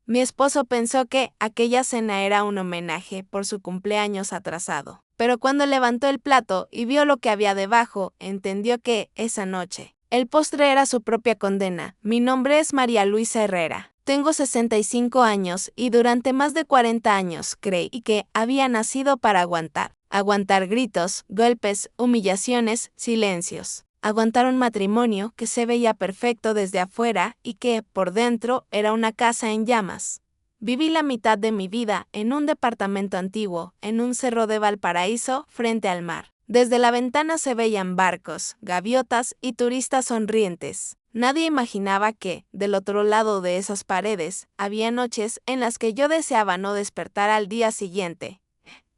Mi esposo pensó que aquella cena era un homenaje por su cumpleaños atrasado. Pero cuando levantó el plato y vio lo que había debajo, entendió que, esa noche, el postre era su propia condena. Mi nombre es María Luisa Herrera. Tengo 65 años y durante más de 40 años creí que había nacido para aguantar. Aguantar gritos, golpes, humillaciones, silencios. Aguantar un matrimonio que se veía perfecto desde afuera y que, por dentro, era una casa en llamas. Viví la mitad de mi vida en un departamento antiguo, en un cerro de Valparaíso, frente al mar. Desde la ventana se veían barcos, gaviotas y turistas sonrientes. Nadie imaginaba que, del otro lado de esas paredes, había noches en las que yo deseaba no despertar al día siguiente.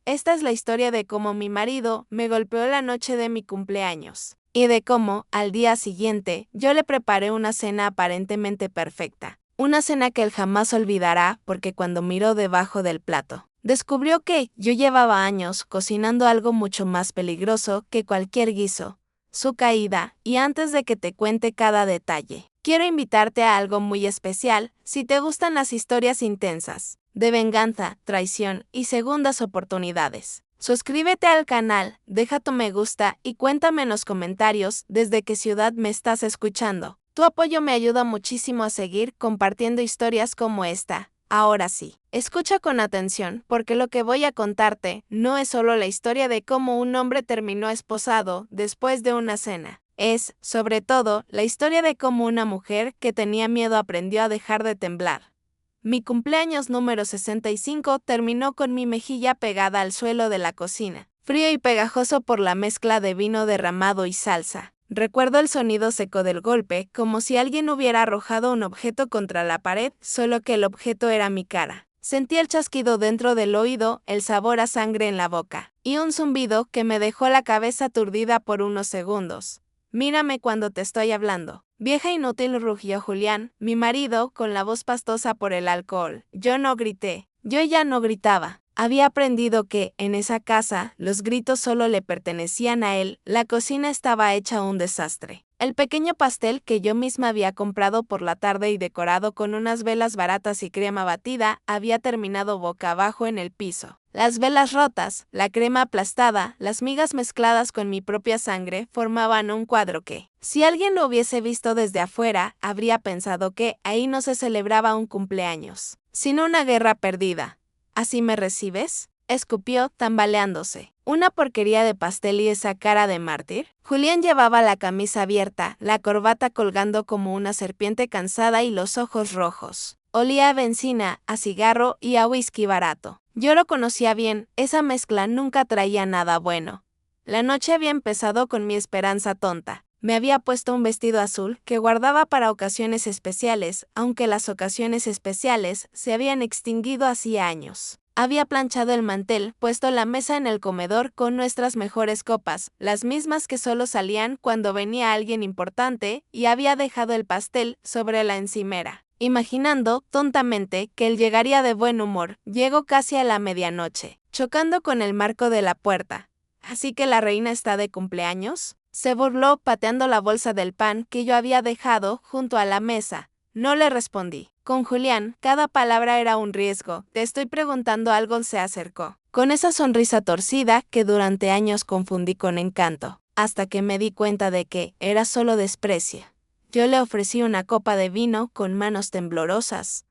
Esta es la historia de cómo mi marido me golpeó la noche de mi cumpleaños, y de cómo, al día siguiente, yo le preparé una cena aparentemente perfecta. Una cena que él jamás olvidará porque cuando miró debajo del plato, descubrió que yo llevaba años cocinando algo mucho más peligroso que cualquier guiso, su caída, y antes de que te cuente cada detalle, quiero invitarte a algo muy especial si te gustan las historias intensas, de venganza, traición y segundas oportunidades. Suscríbete al canal, deja tu me gusta y cuéntame en los comentarios desde qué ciudad me estás escuchando. Tu apoyo me ayuda muchísimo a seguir compartiendo historias como esta. Ahora sí, escucha con atención porque lo que voy a contarte no es solo la historia de cómo un hombre terminó esposado después de una cena. Es, sobre todo, la historia de cómo una mujer que tenía miedo aprendió a dejar de temblar. Mi cumpleaños número 65 terminó con mi mejilla pegada al suelo de la cocina, frío y pegajoso por la mezcla de vino derramado y salsa. Recuerdo el sonido seco del golpe, como si alguien hubiera arrojado un objeto contra la pared, solo que el objeto era mi cara. Sentí el chasquido dentro del oído, el sabor a sangre en la boca, y un zumbido que me dejó la cabeza aturdida por unos segundos. Mírame cuando te estoy hablando. Vieja inútil, rugió Julián, mi marido, con la voz pastosa por el alcohol. Yo no grité. Yo ya no gritaba. Había aprendido que, en esa casa, los gritos solo le pertenecían a él. La cocina estaba hecha un desastre. El pequeño pastel que yo misma había comprado por la tarde y decorado con unas velas baratas y crema batida, había terminado boca abajo en el piso. Las velas rotas, la crema aplastada, las migas mezcladas con mi propia sangre formaban un cuadro que, si alguien lo hubiese visto desde afuera, habría pensado que ahí no se celebraba un cumpleaños, sino una guerra perdida. ¿Así me recibes?, escupió, tambaleándose. ¿Una porquería de pastel y esa cara de mártir? Julián llevaba la camisa abierta, la corbata colgando como una serpiente cansada y los ojos rojos. Olía a benzina, a cigarro y a whisky barato. Yo lo conocía bien, esa mezcla nunca traía nada bueno. La noche había empezado con mi esperanza tonta. Me había puesto un vestido azul que guardaba para ocasiones especiales, aunque las ocasiones especiales se habían extinguido hacía años. Había planchado el mantel, puesto la mesa en el comedor con nuestras mejores copas, las mismas que solo salían cuando venía alguien importante, y había dejado el pastel sobre la encimera, imaginando, tontamente, que él llegaría de buen humor. Llegó casi a la medianoche, chocando con el marco de la puerta. ¿Así que la reina está de cumpleaños?, se burló pateando la bolsa del pan que yo había dejado junto a la mesa. No le respondí. Con Julián, cada palabra era un riesgo. Te estoy preguntando algo, se acercó, con esa sonrisa torcida que durante años confundí con encanto, hasta que me di cuenta de que era solo desprecio. Yo le ofrecí una copa de vino con manos temblorosas.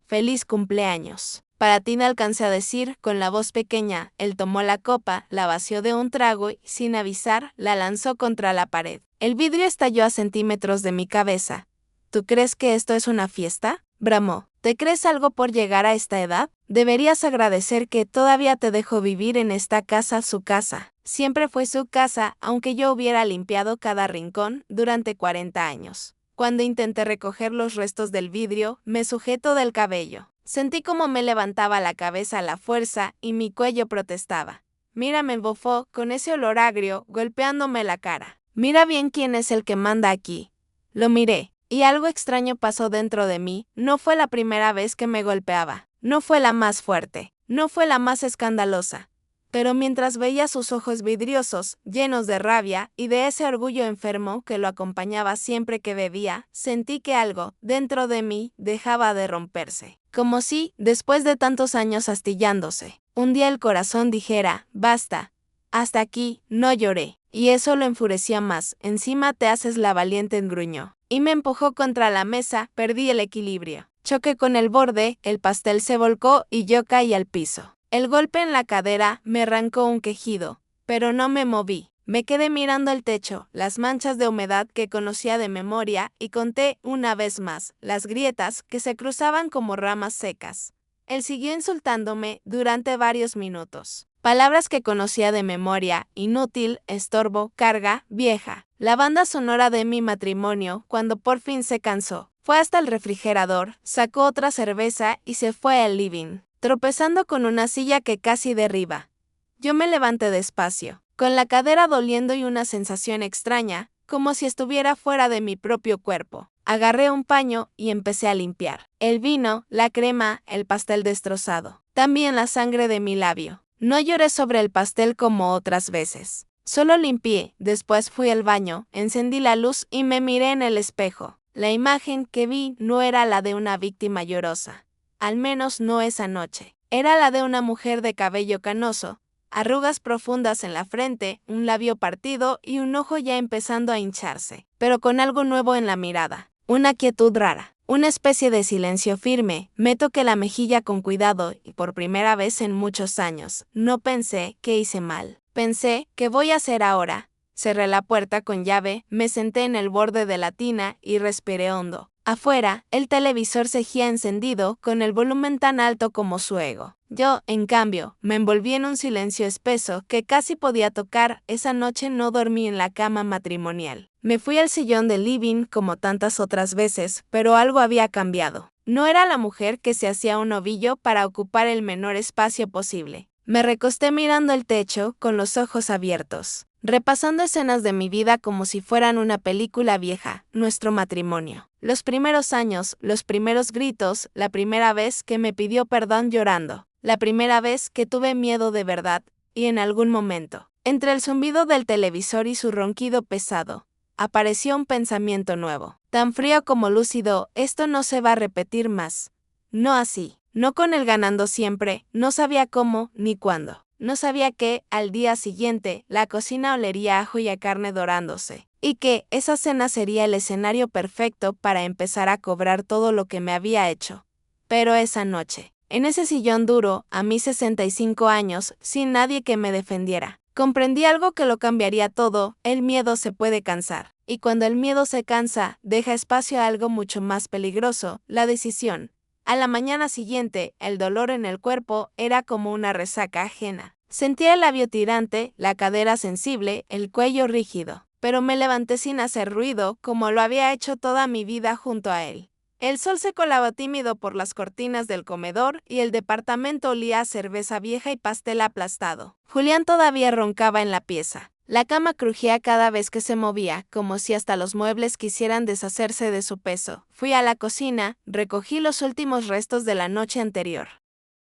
Feliz cumpleaños. Para ti, alcancé a decir, con la voz pequeña. Él tomó la copa, la vació de un trago y, sin avisar, la lanzó contra la pared. El vidrio estalló a centímetros de mi cabeza. ¿Tú crees que esto es una fiesta?, bramó. ¿Te crees algo por llegar a esta edad? Deberías agradecer que todavía te dejo vivir en esta casa, su casa. Siempre fue su casa, aunque yo hubiera limpiado cada rincón durante 40 años. Cuando intenté recoger los restos del vidrio, me sujetó del cabello. Sentí como me levantaba la cabeza a la fuerza y mi cuello protestaba. Mírame, bofó, con ese olor agrio, golpeándome la cara. Mira bien quién es el que manda aquí. Lo miré. Y algo extraño pasó dentro de mí. No fue la primera vez que me golpeaba. No fue la más fuerte. No fue la más escandalosa. pero mientras veía sus ojos vidriosos, llenos de rabia y de ese orgullo enfermo que lo acompañaba siempre que bebía, sentí que algo, dentro de mí, dejaba de romperse. Como si, después de tantos años astillándose, un día el corazón dijera, basta, hasta aquí, no lloré. Y eso lo enfurecía más, encima te haces la valiente, gruñó. Y me empujó contra la mesa, perdí el equilibrio. Choqué con el borde, el pastel se volcó y yo caí al piso. El golpe en la cadera me arrancó un quejido, pero no me moví. Me quedé mirando el techo, las manchas de humedad que conocía de memoria y conté una vez más las grietas que se cruzaban como ramas secas. Él siguió insultándome durante varios minutos. Palabras que conocía de memoria: inútil, estorbo, carga, vieja. La banda sonora de mi matrimonio, cuando por fin se cansó. Fue hasta el refrigerador, sacó otra cerveza y se fue al living, tropezando con una silla que casi derriba. Yo me levanté despacio, con la cadera doliendo y una sensación extraña, como si estuviera fuera de mi propio cuerpo. Agarré un paño y empecé a limpiar. El vino, la crema, el pastel destrozado. También la sangre de mi labio. No lloré sobre el pastel como otras veces. Solo limpié, después fui al baño, encendí la luz y me miré en el espejo. La imagen que vi no era la de una víctima llorosa. Al menos no esa noche. Era la de una mujer de cabello canoso, arrugas profundas en la frente, un labio partido y un ojo ya empezando a hincharse, pero con algo nuevo en la mirada. Una quietud rara. Una especie de silencio firme. Me toqué la mejilla con cuidado y por primera vez en muchos años. No pensé que hice mal. Pensé, ¿qué voy a hacer ahora? Cerré la puerta con llave, me senté en el borde de la tina y respiré hondo. Afuera, el televisor seguía encendido con el volumen tan alto como su ego. Yo, en cambio, me envolví en un silencio espeso que casi podía tocar. Esa noche no dormí en la cama matrimonial. Me fui al sillón del living como tantas otras veces, pero algo había cambiado. No era la mujer que se hacía un ovillo para ocupar el menor espacio posible. Me recosté mirando el techo con los ojos abiertos, repasando escenas de mi vida como si fueran una película vieja, nuestro matrimonio. Los primeros años, los primeros gritos, la primera vez que me pidió perdón llorando, la primera vez que tuve miedo de verdad, y en algún momento, entre el zumbido del televisor y su ronquido pesado, apareció un pensamiento nuevo, tan frío como lúcido: esto no se va a repetir más. No así. No con él ganando siempre, no sabía cómo ni cuándo. No sabía que, al día siguiente, la cocina olería a ajo y a carne dorándose, y que esa cena sería el escenario perfecto para empezar a cobrar todo lo que me había hecho. Pero esa noche, en ese sillón duro, a mis 65 años, sin nadie que me defendiera, comprendí algo que lo cambiaría todo: el miedo se puede cansar. Y cuando el miedo se cansa, deja espacio a algo mucho más peligroso: la decisión. A la mañana siguiente, el dolor en el cuerpo era como una resaca ajena. Sentía el labio tirante, la cadera sensible, el cuello rígido. Pero me levanté sin hacer ruido, como lo había hecho toda mi vida junto a él. El sol se colaba tímido por las cortinas del comedor y el departamento olía a cerveza vieja y pastel aplastado. Julián todavía roncaba en la pieza. La cama crujía cada vez que se movía, como si hasta los muebles quisieran deshacerse de su peso. Fui a la cocina, recogí los últimos restos de la noche anterior.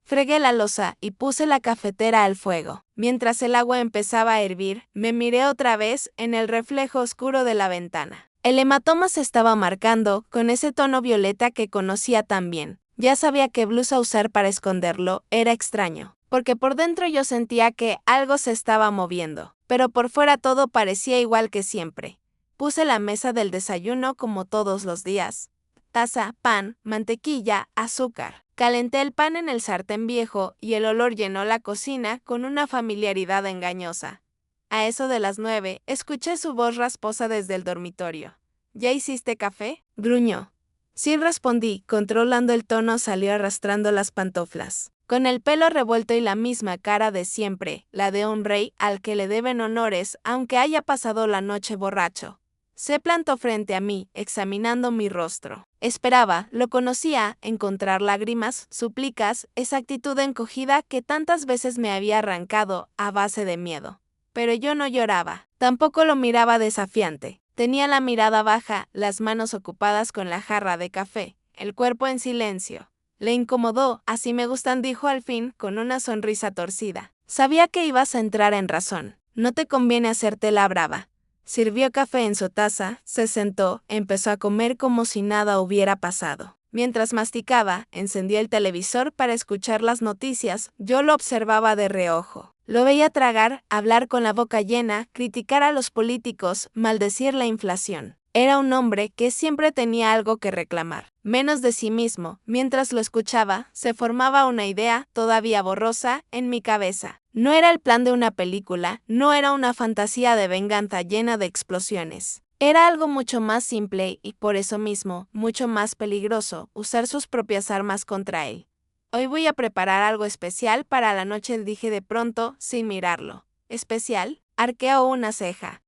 Fregué la loza y puse la cafetera al fuego. Mientras el agua empezaba a hervir, me miré otra vez en el reflejo oscuro de la ventana. El hematoma se estaba marcando con ese tono violeta que conocía tan bien. Ya sabía qué blusa usar para esconderlo. Era extraño, porque por dentro yo sentía que algo se estaba moviendo. Pero por fuera todo parecía igual que siempre. Puse la mesa del desayuno como todos los días. Taza, pan, mantequilla, azúcar. Calenté el pan en el sartén viejo y el olor llenó la cocina con una familiaridad engañosa. A eso de las 9, escuché su voz rasposa desde el dormitorio. ¿Ya hiciste café?, gruñó. Sí, respondí, controlando el tono. Salió arrastrando las pantoflas, con el pelo revuelto y la misma cara de siempre, la de un rey al que le deben honores aunque haya pasado la noche borracho. Se plantó frente a mí, examinando mi rostro. Esperaba, lo conocía, encontrar lágrimas, súplicas, esa actitud encogida que tantas veces me había arrancado a base de miedo. Pero yo no lloraba, tampoco lo miraba desafiante. Tenía la mirada baja, las manos ocupadas con la jarra de café, el cuerpo en silencio. Le incomodó. Así me gustan, dijo al fin, con una sonrisa torcida. Sabía que ibas a entrar en razón. No te conviene hacerte la brava. Sirvió café en su taza, se sentó, empezó a comer como si nada hubiera pasado. Mientras masticaba, encendió el televisor para escuchar las noticias. Yo lo observaba de reojo. Lo veía tragar, hablar con la boca llena, criticar a los políticos, maldecir la inflación. Era un hombre que siempre tenía algo que reclamar, menos de sí mismo. Mientras lo escuchaba, se formaba una idea, todavía borrosa, en mi cabeza. No era el plan de una película, no era una fantasía de venganza llena de explosiones. Era algo mucho más simple y, por eso mismo, mucho más peligroso, usar sus propias armas contra él. Hoy voy a preparar algo especial para la noche, dije de pronto, sin mirarlo. ¿Especial? Arqueó una ceja.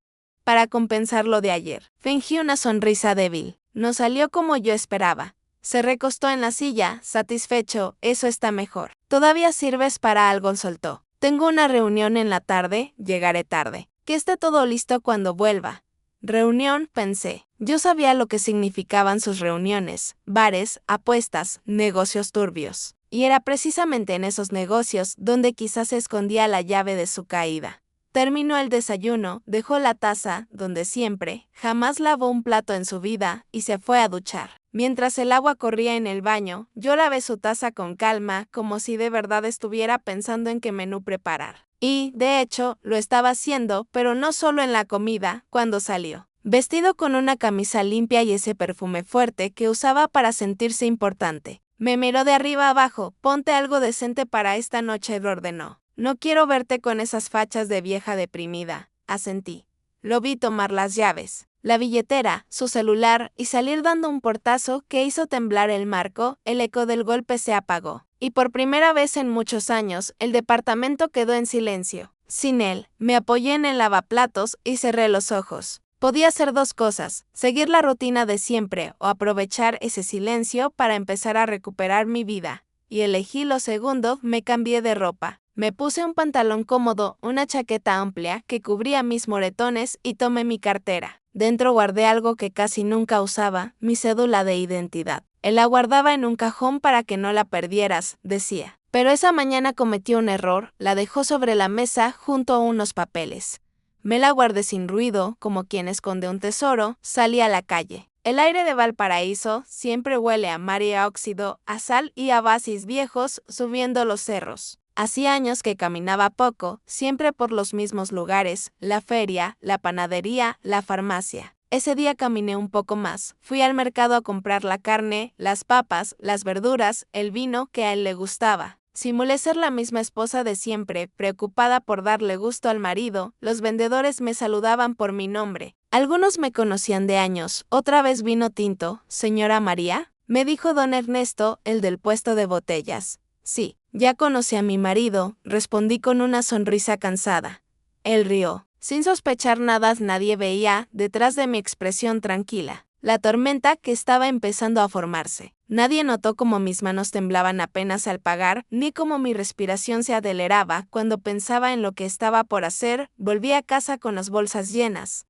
Para compensar lo de ayer. Fingí una sonrisa débil. No salió como yo esperaba. Se recostó en la silla, satisfecho, eso está mejor. Todavía sirves para algo, soltó. Tengo una reunión en la tarde, llegaré tarde. Que esté todo listo cuando vuelva. Reunión, pensé. Yo sabía lo que significaban sus reuniones, bares, apuestas, negocios turbios. Y era precisamente en esos negocios donde quizás se escondía la llave de su caída. Terminó el desayuno, dejó la taza, donde siempre, jamás lavó un plato en su vida, y se fue a duchar. Mientras el agua corría en el baño, yo lavé su taza con calma, como si de verdad estuviera pensando en qué menú preparar. Y, de hecho, lo estaba haciendo, pero no solo en la comida, cuando salió. Vestido con una camisa limpia y ese perfume fuerte que usaba para sentirse importante. Me miró de arriba abajo, ponte algo decente para esta noche, lo ordenó. No quiero verte con esas fachas de vieja deprimida, asentí. Lo vi tomar las llaves, la billetera, su celular y salir dando un portazo que hizo temblar el marco. El eco del golpe se apagó. Y por primera vez en muchos años, el departamento quedó en silencio. Sin él, me apoyé en el lavaplatos y cerré los ojos. Podía hacer dos cosas, seguir la rutina de siempre o aprovechar ese silencio para empezar a recuperar mi vida. Y elegí lo segundo, me cambié de ropa. Me puse un pantalón cómodo, una chaqueta amplia que cubría mis moretones y tomé mi cartera. Dentro guardé algo que casi nunca usaba, mi cédula de identidad. Él la guardaba en un cajón para que no la perdieras, decía. Pero esa mañana cometió un error, la dejó sobre la mesa junto a unos papeles. Me la guardé sin ruido, como quien esconde un tesoro, salí a la calle. El aire de Valparaíso siempre huele a mar y a óxido, a sal y a basis viejos subiendo los cerros. Hacía años que caminaba poco, siempre por los mismos lugares, la feria, la panadería, la farmacia. Ese día caminé un poco más, fui al mercado a comprar la carne, las papas, las verduras, el vino que a él le gustaba. Simulé ser la misma esposa de siempre, preocupada por darle gusto al marido. Los vendedores me saludaban por mi nombre. Algunos me conocían de años. ¿Otra vez vino tinto, señora María?, me dijo don Ernesto, el del puesto de botellas. Sí, ya conocí a mi marido, respondí con una sonrisa cansada. Él rió. Sin sospechar nada, nadie veía, detrás de mi expresión tranquila, la tormenta que estaba empezando a formarse. Nadie notó cómo mis manos temblaban apenas al pagar, ni cómo mi respiración se aceleraba cuando pensaba en lo que estaba por hacer. Volví a casa con las bolsas llenas,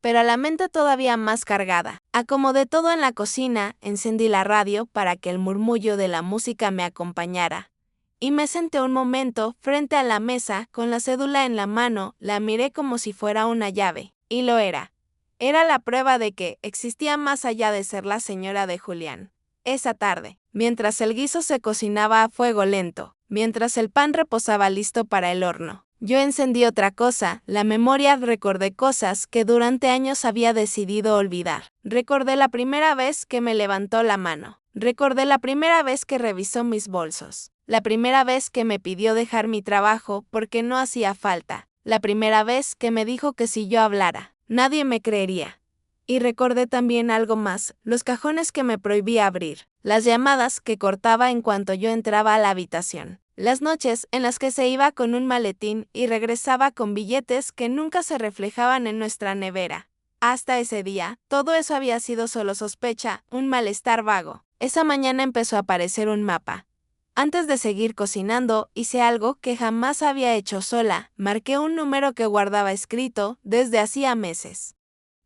pero la mente todavía más cargada. Acomodé todo en la cocina, encendí la radio para que el murmullo de la música me acompañara. Y me senté un momento frente a la mesa con la cédula en la mano, la miré como si fuera una llave. Y lo era. Era la prueba de que existía más allá de ser la señora de Julián. Esa tarde, mientras el guiso se cocinaba a fuego lento, mientras el pan reposaba listo para el horno, yo encendí otra cosa, la memoria. Recordé cosas que durante años había decidido olvidar. Recordé la primera vez que me levantó la mano. Recordé la primera vez que revisó mis bolsos. La primera vez que me pidió dejar mi trabajo porque no hacía falta. La primera vez que me dijo que si yo hablara, nadie me creería. Y recordé también algo más, los cajones que me prohibía abrir, las llamadas que cortaba en cuanto yo entraba a la habitación, las noches en las que se iba con un maletín y regresaba con billetes que nunca se reflejaban en nuestra nevera. Hasta ese día, todo eso había sido solo sospecha, un malestar vago. Esa mañana empezó a aparecer un mapa. Antes de seguir cocinando, hice algo que jamás había hecho sola, marqué un número que guardaba escrito desde hacía meses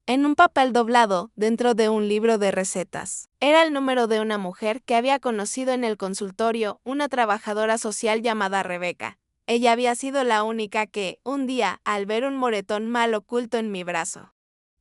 en un papel doblado dentro de un libro de recetas. Era el número de una mujer que había conocido en el consultorio, una trabajadora social llamada Rebeca. Ella había sido la única que, un día, al ver un moretón mal oculto en mi brazo.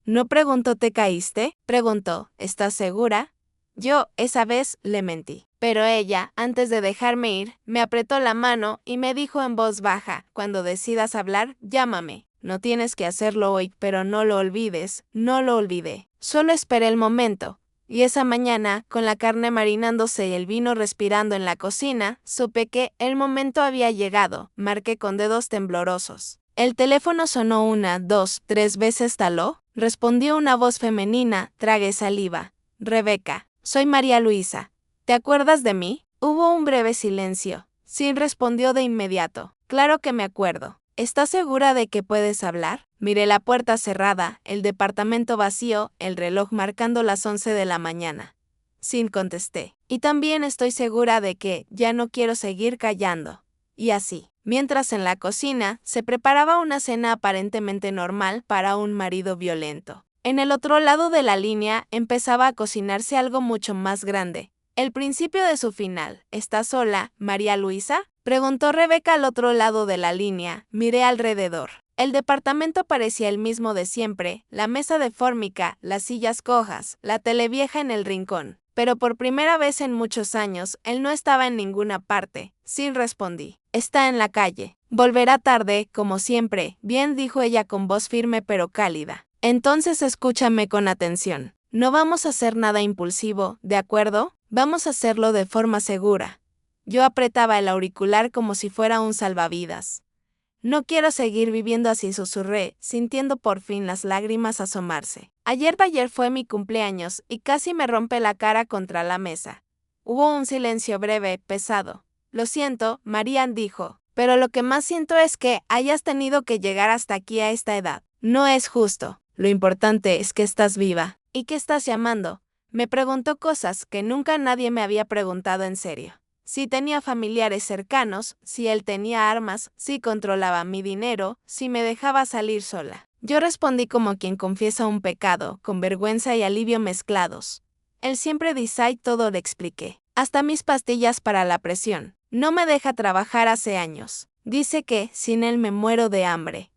No preguntó ¿te caíste? Preguntó, ¿estás segura? Yo, esa vez, le mentí. Pero ella, antes de dejarme ir, me apretó la mano y me dijo en voz baja, cuando decidas hablar, llámame. No tienes que hacerlo hoy, pero no lo olvides. No lo olvidé. Solo esperé el momento. Y esa mañana, con la carne marinándose y el vino respirando en la cocina, supe que el momento había llegado. Marqué con dedos temblorosos. El teléfono sonó 1, 2, 3 veces. ¿Taló? Respondió una voz femenina. Tragué saliva. Rebeca, soy María Luisa. ¿Te acuerdas de mí? Hubo un breve silencio. Sin respondió de inmediato. Claro que me acuerdo. ¿Estás segura de que puedes hablar? Miré la puerta cerrada, el departamento vacío, el reloj marcando las 11 de la mañana. Sin contesté. Y también estoy segura de que ya no quiero seguir callando. Y así, mientras en la cocina se preparaba una cena aparentemente normal para un marido violento. En el otro lado de la línea empezaba a cocinarse algo mucho más grande. El principio de su final. ¿Estás sola, María Luisa? Preguntó Rebeca al otro lado de la línea. Miré alrededor. El departamento parecía el mismo de siempre, la mesa de fórmica, las sillas cojas, la tele vieja en el rincón. Pero por primera vez en muchos años, él no estaba en ninguna parte. Sin respondí. Está en la calle. Volverá tarde, como siempre, bien dijo ella con voz firme pero cálida. Entonces escúchame con atención. No vamos a hacer nada impulsivo, ¿de acuerdo? Vamos a hacerlo de forma segura. Yo apretaba el auricular como si fuera un salvavidas. No quiero seguir viviendo así, susurré, sintiendo por fin las lágrimas asomarse. Ayer fue mi cumpleaños y casi me rompe la cara contra la mesa. Hubo un silencio breve, pesado. Lo siento, Marian dijo, pero lo que más siento es que hayas tenido que llegar hasta aquí a esta edad. No es justo. Lo importante es que estás viva. ¿Y qué estás llamando? Me preguntó cosas que nunca nadie me había preguntado en serio. Si tenía familiares cercanos, si él tenía armas, si controlaba mi dinero, si me dejaba salir sola. Yo respondí como quien confiesa un pecado, con vergüenza y alivio mezclados. Él siempre dice todo, le expliqué. Hasta mis pastillas para la presión. No me deja trabajar hace años. Dice que, sin él me muero de hambre.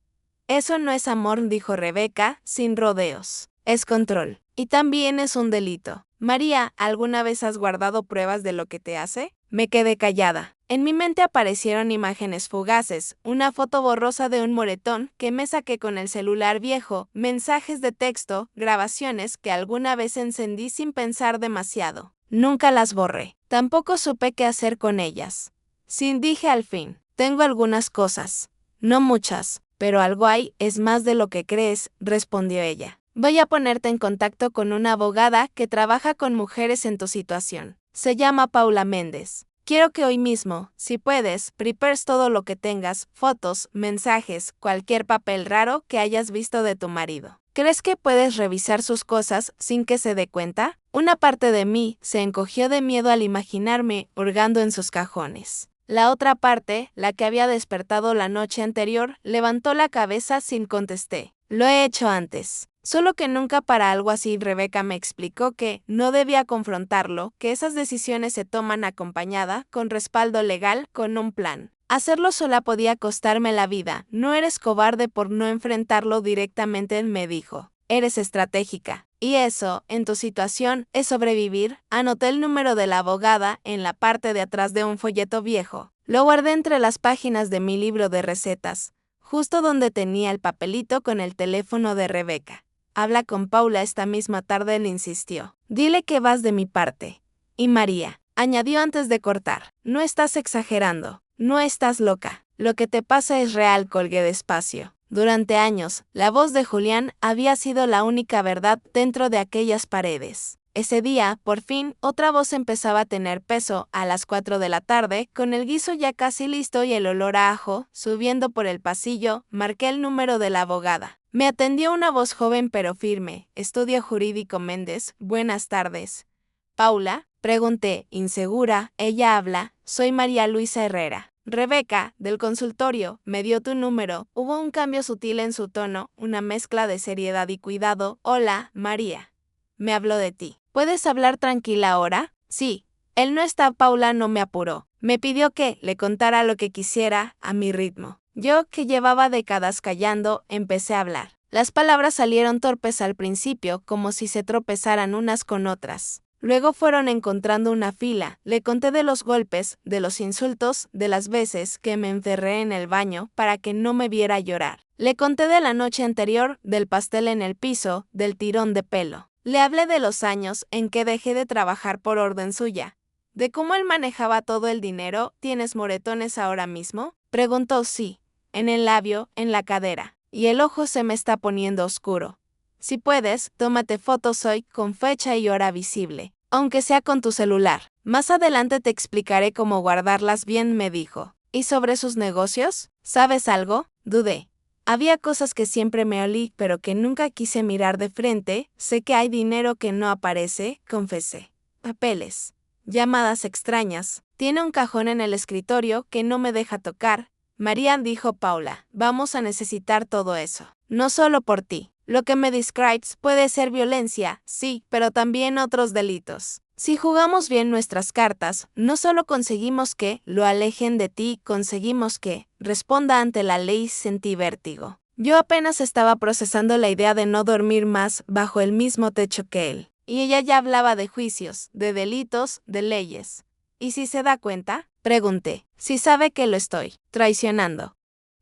Eso no es amor, dijo Rebeca, sin rodeos. Es control. Y también es un delito. María, ¿alguna vez has guardado pruebas de lo que te hace? Me quedé callada. En mi mente aparecieron imágenes fugaces, una foto borrosa de un moretón que me saqué con el celular viejo, mensajes de texto, grabaciones que alguna vez encendí sin pensar demasiado. Nunca las borré. Tampoco supe qué hacer con ellas. Sin dije al fin, tengo algunas cosas. No muchas, pero algo hay, es más de lo que crees, respondió ella. Voy a ponerte en contacto con una abogada que trabaja con mujeres en tu situación. Se llama Paula Méndez. Quiero que hoy mismo, si puedes, prepares todo lo que tengas, fotos, mensajes, cualquier papel raro que hayas visto de tu marido. ¿Crees que puedes revisar sus cosas sin que se dé cuenta? Una parte de mí se encogió de miedo al imaginarme hurgando en sus cajones. La otra parte, la que había despertado la noche anterior, levantó la cabeza sin contestar. Lo he hecho antes. Solo que nunca para algo así. Rebeca me explicó que no debía confrontarlo, que esas decisiones se toman acompañada, con respaldo legal, con un plan. Hacerlo sola podía costarme la vida. No eres cobarde por no enfrentarlo directamente, él me dijo. Eres estratégica. Y eso, en tu situación, es sobrevivir. Anoté el número de la abogada en la parte de atrás de un folleto viejo. Lo guardé entre las páginas de mi libro de recetas, justo donde tenía el papelito con el teléfono de Rebeca. Habla con Paula esta misma tarde, le insistió. Dile que vas de mi parte. Y María, añadió antes de cortar, no estás exagerando, no estás loca. Lo que te pasa es real, colgué despacio. Durante años, la voz de Julián había sido la única verdad dentro de aquellas paredes. Ese día, por fin, otra voz empezaba a tener peso. A las 4 de la tarde, con el guiso ya casi listo y el olor a ajo, subiendo por el pasillo, marqué el número de la abogada. Me atendió una voz joven pero firme. Estudio Jurídico Méndez, buenas tardes. ¿Paula? Pregunté, insegura. Ella habla, soy María Luisa Herrera. Rebeca, del consultorio, me dio tu número. Hubo un cambio sutil en su tono, una mezcla de seriedad y cuidado. Hola, María. Me habló de ti. ¿Puedes hablar tranquila ahora? Sí. Él no está. Paula no me apuró. Me pidió que le contara lo que quisiera, a mi ritmo. Yo, que llevaba décadas callando, empecé a hablar. Las palabras salieron torpes al principio, como si se tropezaran unas con otras. Luego fueron encontrando una fila. Le conté de los golpes, de los insultos, de las veces que me encerré en el baño para que no me viera llorar. Le conté de la noche anterior, del pastel en el piso, del tirón de pelo. Le hablé de los años en que dejé de trabajar por orden suya. ¿De cómo él manejaba todo el dinero? ¿Tienes moretones ahora mismo? Preguntó. Sí, en el labio, en la cadera. Y el ojo se me está poniendo oscuro. Si puedes, tómate fotos hoy con fecha y hora visible, aunque sea con tu celular. Más adelante te explicaré cómo guardarlas bien, me dijo. ¿Y sobre sus negocios? ¿Sabes algo? Dudé. Había cosas que siempre me olí, pero que nunca quise mirar de frente. Sé que hay dinero que no aparece, confesé. Papeles. Llamadas extrañas. Tiene un cajón en el escritorio que no me deja tocar. María, dijo Paula, vamos a necesitar todo eso. No solo por ti. Lo que me describes puede ser violencia, sí, pero también otros delitos. Si jugamos bien nuestras cartas, no solo conseguimos que lo alejen de ti, conseguimos que responda ante la ley. Sentí vértigo. Yo apenas estaba procesando la idea de no dormir más bajo el mismo techo que él. Y ella ya hablaba de juicios, de delitos, de leyes. ¿Y si se da cuenta? Pregunté. Si sabe que lo estoy traicionando.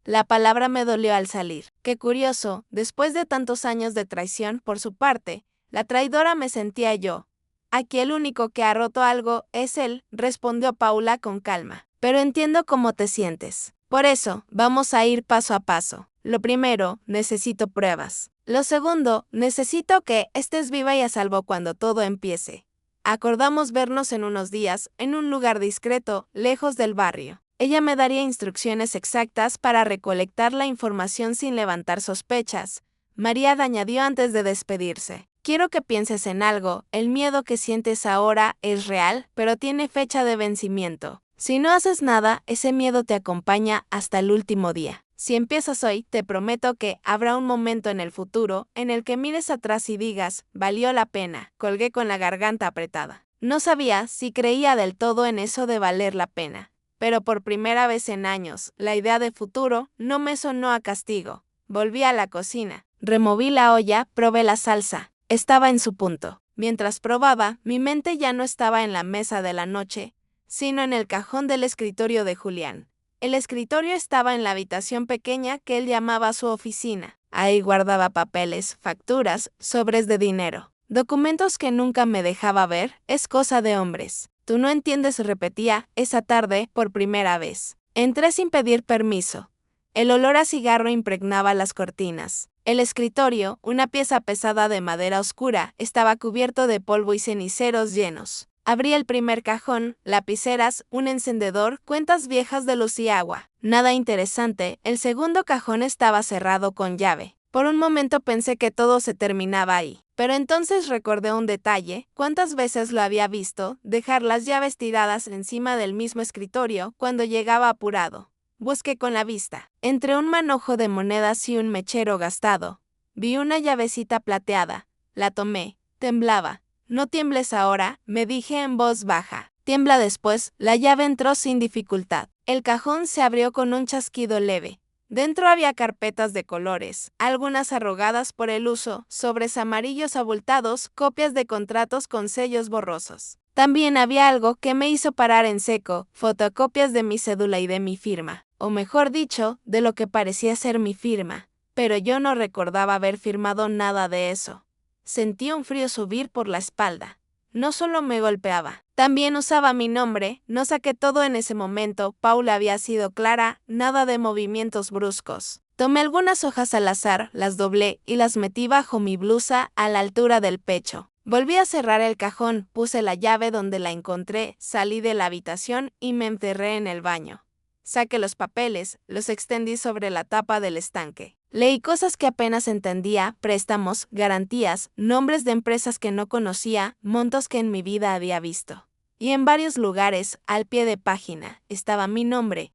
La palabra me dolió al salir. Qué curioso, después de tantos años de traición por su parte, la traidora me sentía yo. Aquí el único que ha roto algo es él, respondió Paula con calma. Pero entiendo cómo te sientes. Por eso, vamos a ir paso a paso. Lo primero, necesito pruebas. Lo segundo, necesito que estés viva y a salvo cuando todo empiece. Acordamos vernos en unos días, en un lugar discreto, lejos del barrio. Ella me daría instrucciones exactas para recolectar la información sin levantar sospechas. María añadió antes de despedirse. Quiero que pienses en algo, el miedo que sientes ahora es real, pero tiene fecha de vencimiento. Si no haces nada, ese miedo te acompaña hasta el último día. Si empiezas hoy, te prometo que habrá un momento en el futuro en el que mires atrás y digas, valió la pena. Colgué con la garganta apretada. No sabía si creía del todo en eso de valer la pena. Pero por primera vez en años, la idea de futuro no me sonó a castigo. Volví a la cocina. Removí la olla, probé la salsa. Estaba en su punto. Mientras probaba, mi mente ya no estaba en la mesa de la noche, sino en el cajón del escritorio de Julián. El escritorio estaba en la habitación pequeña que él llamaba su oficina. Ahí guardaba papeles, facturas, sobres de dinero, documentos que nunca me dejaba ver. Es cosa de hombres. Tú no entiendes, repetía esa tarde por primera vez. Entré sin pedir permiso. El olor a cigarro impregnaba las cortinas. El escritorio, una pieza pesada de madera oscura, estaba cubierto de polvo y ceniceros llenos. Abrí el primer cajón, lapiceras, un encendedor, cuentas viejas de luz y agua. Nada interesante. El segundo cajón estaba cerrado con llave. Por un momento pensé que todo se terminaba ahí. Pero entonces recordé un detalle. ¿Cuántas veces lo había visto dejar las llaves tiradas encima del mismo escritorio cuando llegaba apurado? Busqué con la vista. Entre un manojo de monedas y un mechero gastado, vi una llavecita plateada. La tomé. Temblaba. No tiembles ahora, me dije en voz baja. Tiembla después. La llave entró sin dificultad. El cajón se abrió con un chasquido leve. Dentro había carpetas de colores, algunas arrugadas por el uso, sobres amarillos abultados, copias de contratos con sellos borrosos. También había algo que me hizo parar en seco, fotocopias de mi cédula y de mi firma, o mejor dicho, de lo que parecía ser mi firma. Pero yo no recordaba haber firmado nada de eso. Sentí un frío subir por la espalda. No solo me golpeaba, también usaba mi nombre. No saqué todo en ese momento. Paula había sido clara, nada de movimientos bruscos. Tomé algunas hojas al azar, las doblé y las metí bajo mi blusa a la altura del pecho. Volví a cerrar el cajón, puse la llave donde la encontré, salí de la habitación y me encerré en el baño. Saqué los papeles, los extendí sobre la tapa del estanque. Leí cosas que apenas entendía, préstamos, garantías, nombres de empresas que no conocía, montos que en mi vida había visto. Y en varios lugares, al pie de página, estaba mi nombre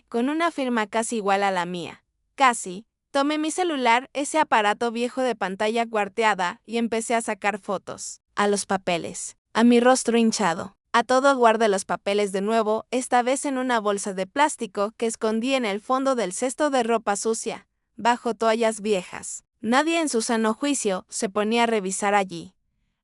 con una firma casi igual a la mía. Casi. Tomé mi celular, ese aparato viejo de pantalla cuarteada, y empecé a sacar fotos. A los papeles. A mi rostro hinchado. A todo guardé los papeles de nuevo, esta vez en una bolsa de plástico que escondí en el fondo del cesto de ropa sucia, bajo toallas viejas. Nadie en su sano juicio se ponía a revisar allí.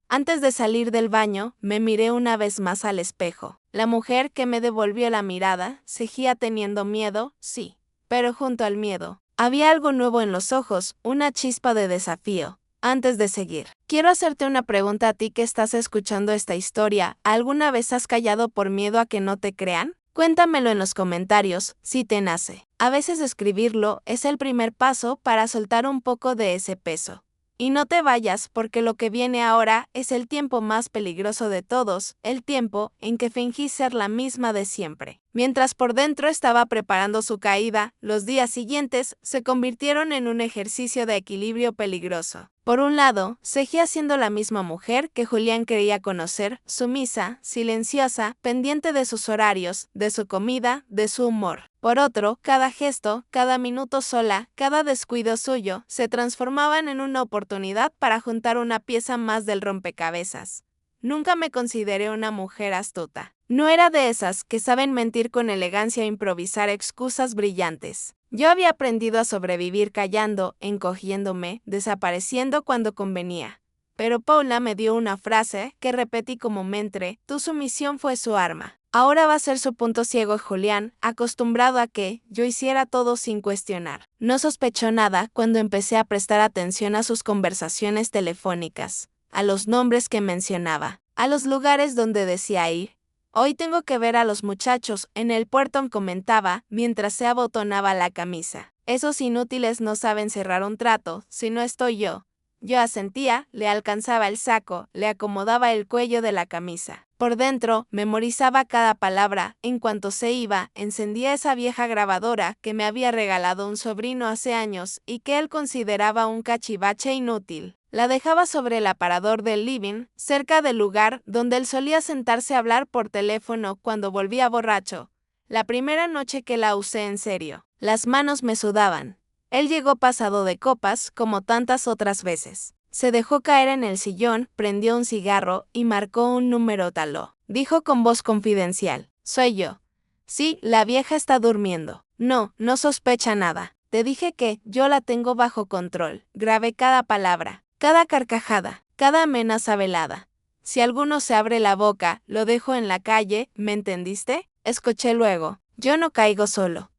Antes de salir del baño, me miré una vez más al espejo. La mujer que me devolvió la mirada seguía teniendo miedo, sí, pero junto al miedo, había algo nuevo en los ojos, una chispa de desafío. Antes de seguir, quiero hacerte una pregunta a ti que estás escuchando esta historia. ¿Alguna vez has callado por miedo a que no te crean? Cuéntamelo en los comentarios, si te nace. A veces escribirlo es el primer paso para soltar un poco de ese peso. Y no te vayas porque lo que viene ahora es el tiempo más peligroso de todos, el tiempo en que fingí ser la misma de siempre. Mientras por dentro estaba preparando su caída, los días siguientes se convirtieron en un ejercicio de equilibrio peligroso. Por un lado, seguía siendo la misma mujer que Julián creía conocer, sumisa, silenciosa, pendiente de sus horarios, de su comida, de su humor. Por otro, cada gesto, cada minuto sola, cada descuido suyo, se transformaban en una oportunidad para juntar una pieza más del rompecabezas. Nunca me consideré una mujer astuta. No era de esas que saben mentir con elegancia e improvisar excusas brillantes. Yo había aprendido a sobrevivir callando, encogiéndome, desapareciendo cuando convenía. Pero Paula me dio una frase que repetí como mentre, tu sumisión fue su arma. Ahora va a ser su punto ciego Julián, acostumbrado a que yo hiciera todo sin cuestionar. No sospechó nada cuando empecé a prestar atención a sus conversaciones telefónicas, a los nombres que mencionaba, a los lugares donde decía ir. Hoy tengo que ver a los muchachos en el puerto, comentaba mientras se abotonaba la camisa. Esos inútiles no saben cerrar un trato, si no estoy yo. Yo asentía, le alcanzaba el saco, le acomodaba el cuello de la camisa. Por dentro, memorizaba cada palabra. En cuanto se iba, encendía esa vieja grabadora que me había regalado un sobrino hace años y que él consideraba un cachivache inútil. La dejaba sobre el aparador del living, cerca del lugar donde él solía sentarse a hablar por teléfono cuando volvía borracho. La primera noche que la usé en serio, las manos me sudaban. Él llegó pasado de copas, como tantas otras veces. Se dejó caer en el sillón, prendió un cigarro y marcó un número taló. Dijo con voz confidencial, soy yo. Sí, la vieja está durmiendo. No, no sospecha nada. Te dije que yo la tengo bajo control. Grabé cada palabra, cada carcajada, cada amenaza velada. Si alguno se abre la boca, lo dejo en la calle, ¿me entendiste? Escuché luego, yo no caigo solo.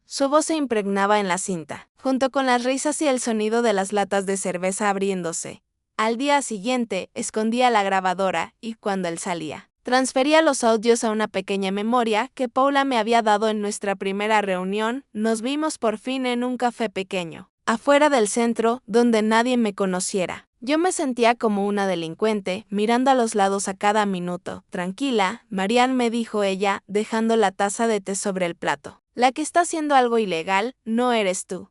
Su voz se impregnaba en la cinta, junto con las risas y el sonido de las latas de cerveza abriéndose. Al día siguiente, escondía la grabadora y, cuando él salía, transfería los audios a una pequeña memoria que Paula me había dado en nuestra primera reunión. Nos vimos por fin en un café pequeño, afuera del centro, donde nadie me conociera. Yo me sentía como una delincuente, mirando a los lados a cada minuto. Tranquila, Marianne, me dijo ella, dejando la taza de té sobre el plato. La que está haciendo algo ilegal no eres tú.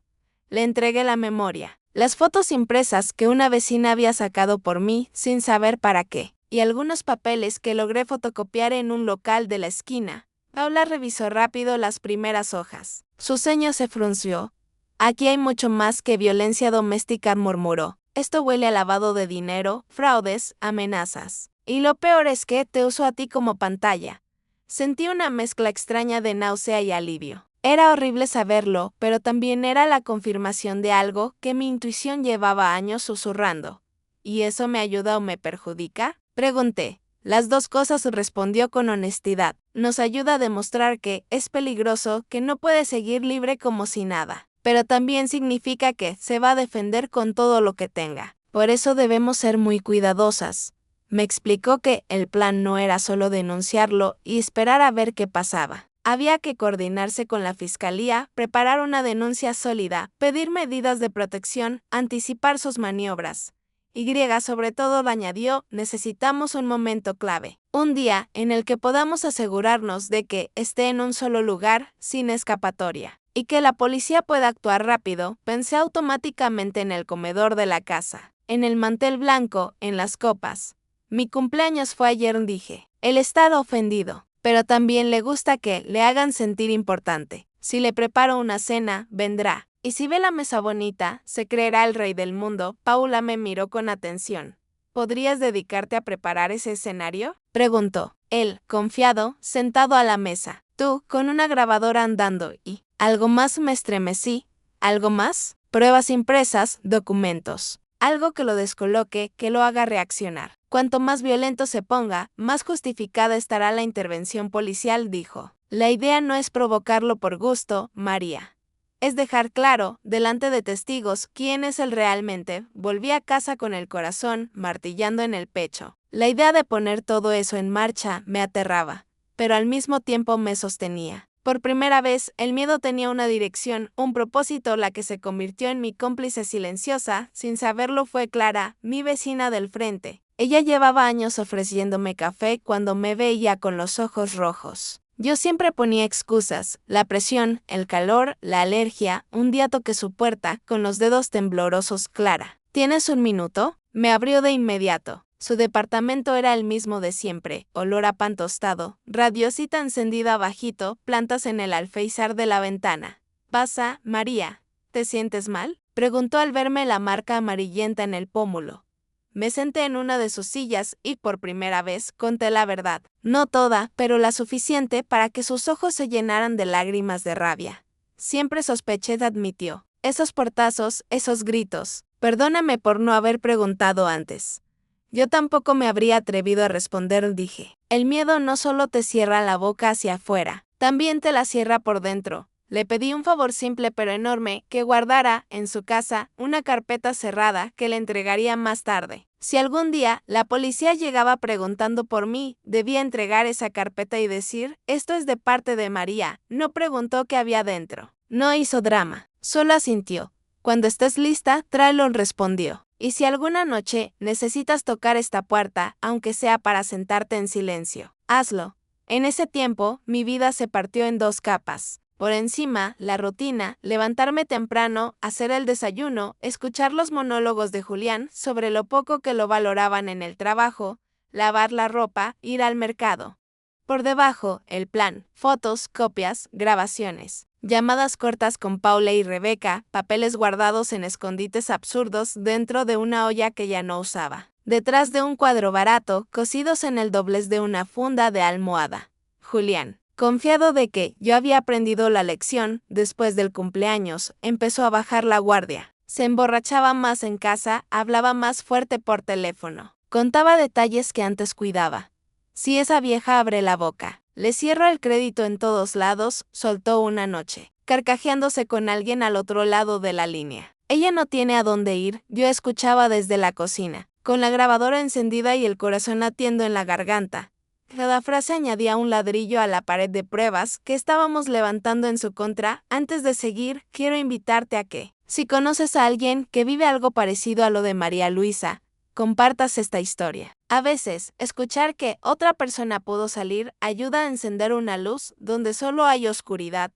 Le entregué la memoria, las fotos impresas que una vecina había sacado por mí sin saber para qué, y algunos papeles que logré fotocopiar en un local de la esquina. Paula revisó rápido las primeras hojas. Su ceño se frunció. Aquí hay mucho más que violencia doméstica, murmuró. Esto huele a lavado de dinero, fraudes, amenazas. Y lo peor es que te uso a ti como pantalla. Sentí una mezcla extraña de náusea y alivio. Era horrible saberlo, pero también era la confirmación de algo que mi intuición llevaba años susurrando. ¿Y eso me ayuda o me perjudica? Pregunté. Las dos cosas, respondió con honestidad. Nos ayuda a demostrar que es peligroso, que no puede seguir libre como si nada. Pero también significa que se va a defender con todo lo que tenga. Por eso debemos ser muy cuidadosas. Me explicó que el plan no era solo denunciarlo y esperar a ver qué pasaba. Había que coordinarse con la fiscalía, preparar una denuncia sólida, pedir medidas de protección, anticipar sus maniobras. Y sobre todo añadió, necesitamos un momento clave. Un día en el que podamos asegurarnos de que esté en un solo lugar, sin escapatoria. Y que la policía pueda actuar rápido. Pensé automáticamente en el comedor de la casa, en el mantel blanco, en las copas. Mi cumpleaños fue ayer, dije. Él está ofendido, pero también le gusta que le hagan sentir importante. Si le preparo una cena, vendrá. Y si ve la mesa bonita, se creerá el rey del mundo. Paula me miró con atención. ¿podrías dedicarte a preparar ese escenario?, preguntó. Él, confiado, sentado a la mesa. Tú, con una grabadora andando y… Algo más me estremecí. ¿Algo más? Pruebas impresas, documentos. Algo que lo descoloque, que lo haga reaccionar. Cuanto más violento se ponga, más justificada estará la intervención policial, dijo. La idea no es provocarlo por gusto, María. Es dejar claro, delante de testigos, quién es él realmente. Volví a casa con el corazón martillando en el pecho. La idea de poner todo eso en marcha me aterraba, pero al mismo tiempo me sostenía. Por primera vez, el miedo tenía una dirección, un propósito, la que se convirtió en mi cómplice silenciosa, sin saberlo fue Clara, mi vecina del frente. Ella llevaba años ofreciéndome café cuando me veía con los ojos rojos. Yo siempre ponía excusas, la presión, el calor, la alergia. Un día toqué su puerta, con los dedos temblorosos. Clara, ¿tienes un minuto? Me abrió de inmediato. Su departamento era el mismo de siempre, olor a pan tostado, radiosita encendida bajito, plantas en el alféizar de la ventana. «Pasa, María, ¿te sientes mal?», preguntó al verme la marca amarillenta en el pómulo. Me senté en una de sus sillas y por primera vez conté la verdad. No toda, pero la suficiente para que sus ojos se llenaran de lágrimas de rabia. Siempre sospeché, admitió. Esos portazos, esos gritos. Perdóname por no haber preguntado antes. Yo tampoco me habría atrevido a responder, dije. El miedo no solo te cierra la boca hacia afuera, también te la cierra por dentro. Le pedí un favor simple pero enorme, que guardara, en su casa, una carpeta cerrada que le entregaría más tarde. Si algún día la policía llegaba preguntando por mí, debía entregar esa carpeta y decir, esto es de parte de María. No preguntó qué había dentro. No hizo drama, solo asintió. Cuando estés lista, tráelo, respondió. Y si alguna noche necesitas tocar esta puerta, aunque sea para sentarte en silencio, hazlo. En ese tiempo, mi vida se partió en dos capas. Por encima, la rutina, levantarme temprano, hacer el desayuno, escuchar los monólogos de Julián sobre lo poco que lo valoraban en el trabajo, lavar la ropa, ir al mercado. Por debajo, el plan, fotos, copias, grabaciones, llamadas cortas con Paula y Rebeca, papeles guardados en escondites absurdos dentro de una olla que ya no usaba. Detrás de un cuadro barato, cosidos en el doblez de una funda de almohada. Julián, confiado de que yo había aprendido la lección, después del cumpleaños, empezó a bajar la guardia. Se emborrachaba más en casa, hablaba más fuerte por teléfono. Contaba detalles que antes cuidaba. Si esa vieja abre la boca, le cierro el crédito en todos lados, soltó una noche, carcajeándose con alguien al otro lado de la línea. Ella no tiene a dónde ir, yo escuchaba desde la cocina, con la grabadora encendida y el corazón latiendo en la garganta. Cada frase añadía un ladrillo a la pared de pruebas que estábamos levantando en su contra. Antes de seguir, quiero invitarte a que, si conoces a alguien que vive algo parecido a lo de María Luisa, compartas esta historia. A veces, escuchar que otra persona pudo salir ayuda a encender una luz donde solo hay oscuridad,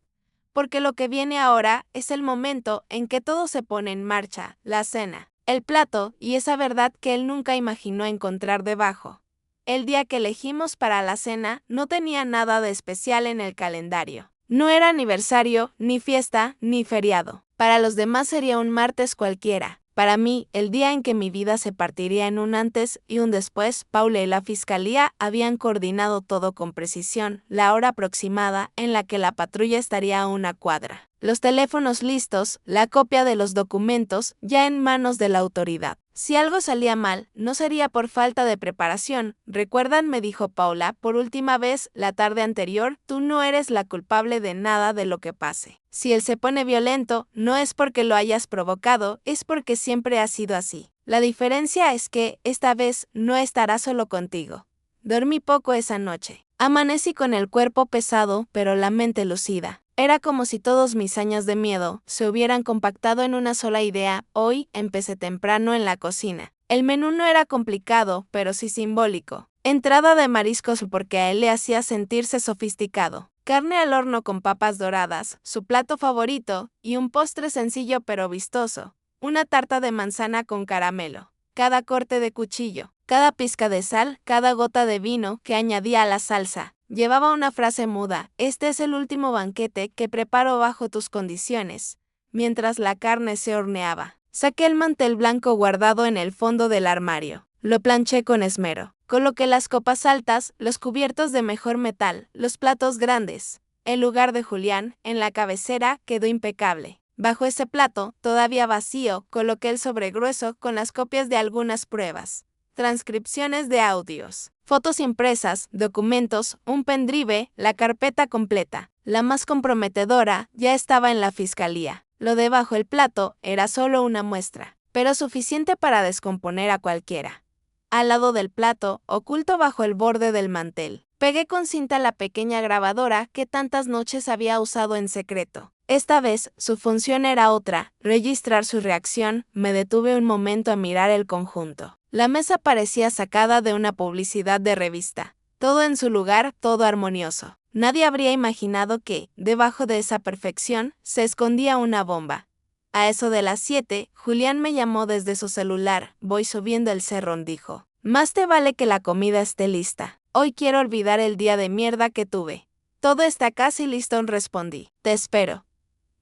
porque lo que viene ahora es el momento en que todo se pone en marcha, la cena, el plato y esa verdad que él nunca imaginó encontrar debajo. El día que elegimos para la cena no tenía nada de especial en el calendario. No era aniversario, ni fiesta, ni feriado. Para los demás sería un martes cualquiera. Para mí, el día en que mi vida se partiría en un antes y un después. Paula y la fiscalía habían coordinado todo con precisión, la hora aproximada en la que la patrulla estaría a una cuadra. Los teléfonos listos, la copia de los documentos ya en manos de la autoridad. Si algo salía mal, no sería por falta de preparación. ¿Recuerdan?, me dijo Paula por última vez la tarde anterior, tú no eres la culpable de nada de lo que pase. Si él se pone violento, no es porque lo hayas provocado, es porque siempre ha sido así. La diferencia es que, esta vez, no estará solo contigo. Dormí poco esa noche. Amanecí con el cuerpo pesado, pero la mente lucida. Era como si todos mis años de miedo se hubieran compactado en una sola idea. Hoy empecé temprano en la cocina. El menú no era complicado, pero sí simbólico. Entrada de mariscos porque a él le hacía sentirse sofisticado. Carne al horno con papas doradas, su plato favorito, y un postre sencillo pero vistoso. Una tarta de manzana con caramelo. Cada corte de cuchillo, cada pizca de sal, cada gota de vino que añadía a la salsa. Llevaba una frase muda, este es el último banquete que preparo bajo tus condiciones, mientras la carne se horneaba. Saqué el mantel blanco guardado en el fondo del armario. Lo planché con esmero. Coloqué las copas altas, los cubiertos de mejor metal, los platos grandes. El lugar de Julián, en la cabecera, quedó impecable. Bajo ese plato, todavía vacío, coloqué el sobregrueso con las copias de algunas pruebas, transcripciones de audios, fotos impresas, documentos, un pendrive, la carpeta completa. La más comprometedora ya estaba en la fiscalía. Lo de bajo el plato era solo una muestra, pero suficiente para descomponer a cualquiera. Al lado del plato, oculto bajo el borde del mantel, pegué con cinta la pequeña grabadora que tantas noches había usado en secreto. Esta vez, su función era otra, registrar su reacción. Me detuve un momento a mirar el conjunto. La mesa parecía sacada de una publicidad de revista. Todo en su lugar, todo armonioso. Nadie habría imaginado que, debajo de esa perfección, se escondía una bomba. A eso de las 7, Julián me llamó desde su celular. Voy subiendo el cerro, dijo. Más te vale que la comida esté lista. Hoy quiero olvidar el día de mierda que tuve. Todo está casi listo, respondí. Te espero.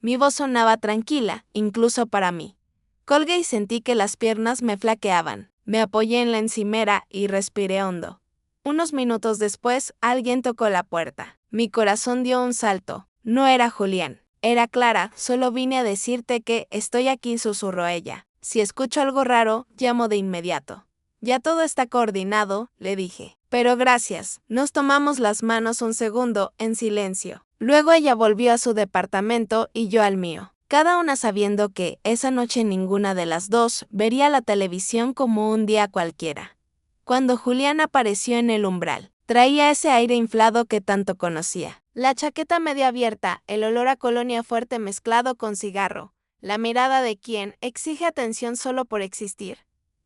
Mi voz sonaba tranquila, incluso para mí. Colgué y sentí que las piernas me flaqueaban. Me apoyé en la encimera y respiré hondo. Unos minutos después, alguien tocó la puerta. Mi corazón dio un salto. No era Julián. Era Clara. Solo vine a decirte que estoy aquí, susurró ella. Si escucho algo raro, llamo de inmediato. Ya todo está coordinado, le dije. Pero gracias. Nos tomamos las manos un segundo, en silencio. Luego ella volvió a su departamento y yo al mío. Cada una sabiendo que, esa noche ninguna de las dos vería la televisión como un día cualquiera. Cuando Julián apareció en el umbral, traía ese aire inflado que tanto conocía. La chaqueta medio abierta, el olor a colonia fuerte mezclado con cigarro, la mirada de quien exige atención solo por existir.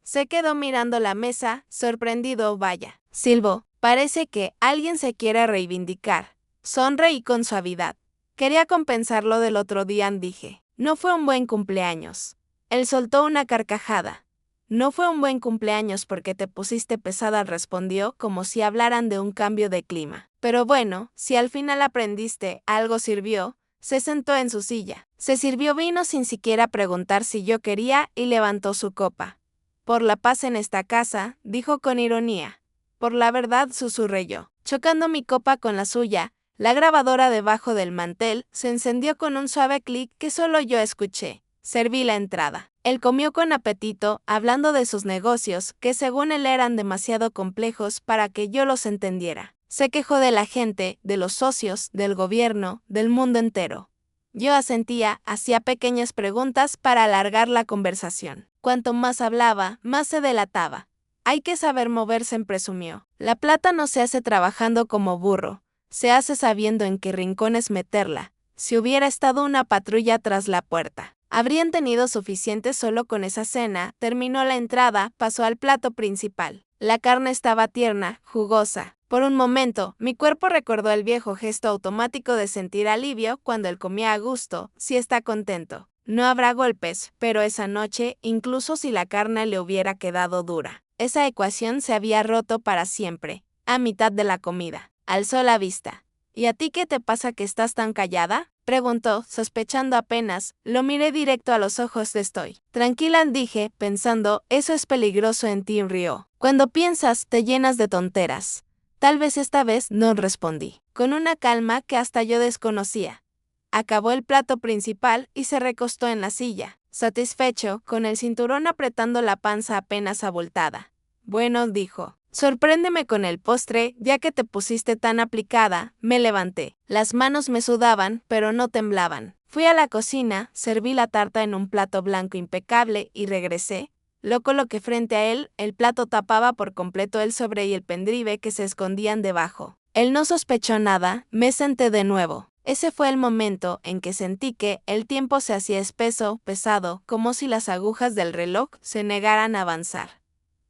Se quedó mirando la mesa, sorprendido. Vaya, silbó, parece que alguien se quiere reivindicar. Sonreí con suavidad. Quería compensar lo del otro día, dije. No fue un buen cumpleaños. Él soltó una carcajada. No fue un buen cumpleaños porque te pusiste pesada, respondió, como si hablaran de un cambio de clima. Pero bueno, si al final aprendiste, algo sirvió. Se sentó en su silla. Se sirvió vino sin siquiera preguntar si yo quería y levantó su copa. Por la paz en esta casa, dijo con ironía. Por la verdad, susurré yo, chocando mi copa con la suya. La grabadora debajo del mantel se encendió con un suave clic que solo yo escuché. Serví la entrada. Él comió con apetito, hablando de sus negocios, que según él eran demasiado complejos para que yo los entendiera. Se quejó de la gente, de los socios, del gobierno, del mundo entero. Yo asentía, hacía pequeñas preguntas para alargar la conversación. Cuanto más hablaba, más se delataba. Hay que saber moverse, presumió. La plata no se hace trabajando como burro. Se hace sabiendo en qué rincones meterla. Si hubiera estado una patrulla tras la puerta, habrían tenido suficiente solo con esa cena. Terminó la entrada, pasó al plato principal. La carne estaba tierna, jugosa. Por un momento, mi cuerpo recordó el viejo gesto automático de sentir alivio cuando él comía a gusto, si está contento. No habrá golpes, pero esa noche, incluso si la carne le hubiera quedado dura, esa ecuación se había roto para siempre, a mitad de la comida. Alzó la vista. ¿Y a ti qué te pasa que estás tan callada?, preguntó, sospechando apenas. Lo miré directo a los ojos. Estoy tranquila, dije, pensando, eso es peligroso en ti, rió. Cuando piensas, te llenas de tonteras. Tal vez esta vez, no, respondí, con una calma que hasta yo desconocía. Acabó el plato principal y se recostó en la silla, satisfecho, con el cinturón apretando la panza apenas abultada. Bueno, dijo. Sorpréndeme con el postre, ya que te pusiste tan aplicada. Me levanté. Las manos me sudaban, pero no temblaban. Fui a la cocina, serví la tarta en un plato blanco impecable y regresé. Lo coloqué frente a él, el plato tapaba por completo el sobre y el pendrive que se escondían debajo. Él no sospechó nada, me senté de nuevo. Ese fue el momento en que sentí que el tiempo se hacía espeso, pesado, como si las agujas del reloj se negaran a avanzar.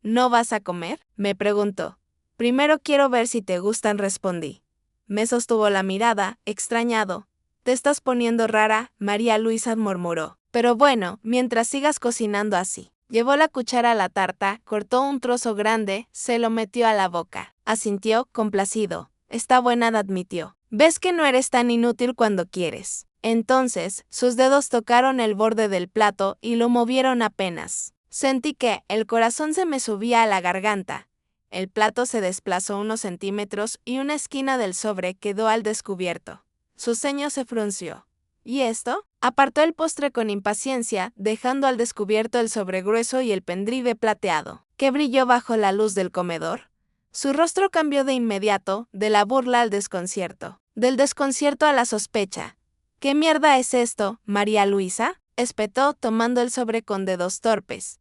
¿No vas a comer?, me preguntó. Primero quiero ver si te gustan, respondí. Me sostuvo la mirada, extrañado. Te estás poniendo rara, María Luisa, murmuró. Pero bueno, mientras sigas cocinando así. Llevó la cuchara a la tarta, cortó un trozo grande, se lo metió a la boca. Asintió, complacido. Está buena, admitió. Ves que no eres tan inútil cuando quieres. Entonces, sus dedos tocaron el borde del plato y lo movieron apenas. Sentí que el corazón se me subía a la garganta. El plato se desplazó unos centímetros y una esquina del sobre quedó al descubierto. Su ceño se frunció. ¿Y esto? Apartó el postre con impaciencia, dejando al descubierto el sobre grueso y el pendrive plateado, que brilló bajo la luz del comedor. Su rostro cambió de inmediato, de la burla al desconcierto, del desconcierto a la sospecha. ¿Qué mierda es esto, María Luisa?, espetó, tomando el sobre con dedos torpes.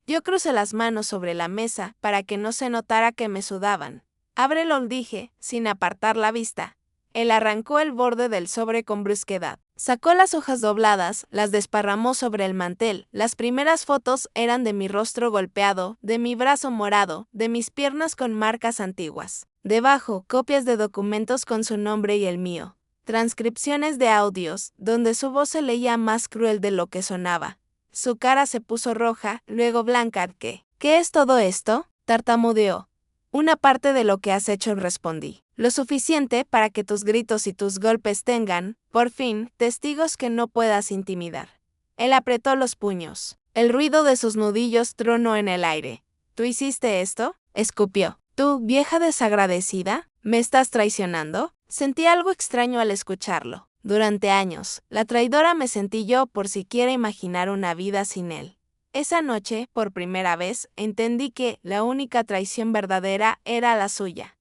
Yo crucé las manos sobre la mesa para que no se notara que me sudaban. Ábrelo, dije, sin apartar la vista. Él arrancó el borde del sobre con brusquedad. Sacó las hojas dobladas, las desparramó sobre el mantel. Las primeras fotos eran de mi rostro golpeado, de mi brazo morado, de mis piernas con marcas antiguas. Debajo, copias de documentos con su nombre y el mío. Transcripciones de audios, donde su voz se leía más cruel de lo que sonaba. Su cara se puso roja, luego blanca. ¿Qué es todo esto?, tartamudeó. Una parte de lo que has hecho, respondí. Lo suficiente para que tus gritos y tus golpes tengan, por fin, testigos que no puedas intimidar. Él apretó los puños. El ruido de sus nudillos tronó en el aire. ¿Tú hiciste esto?, escupió. ¿Tú, vieja desagradecida? ¿Me estás traicionando? Sentí algo extraño al escucharlo. Durante años, la traidora me sentí yo por siquiera imaginar una vida sin él. Esa noche, por primera vez, entendí que la única traición verdadera era la suya.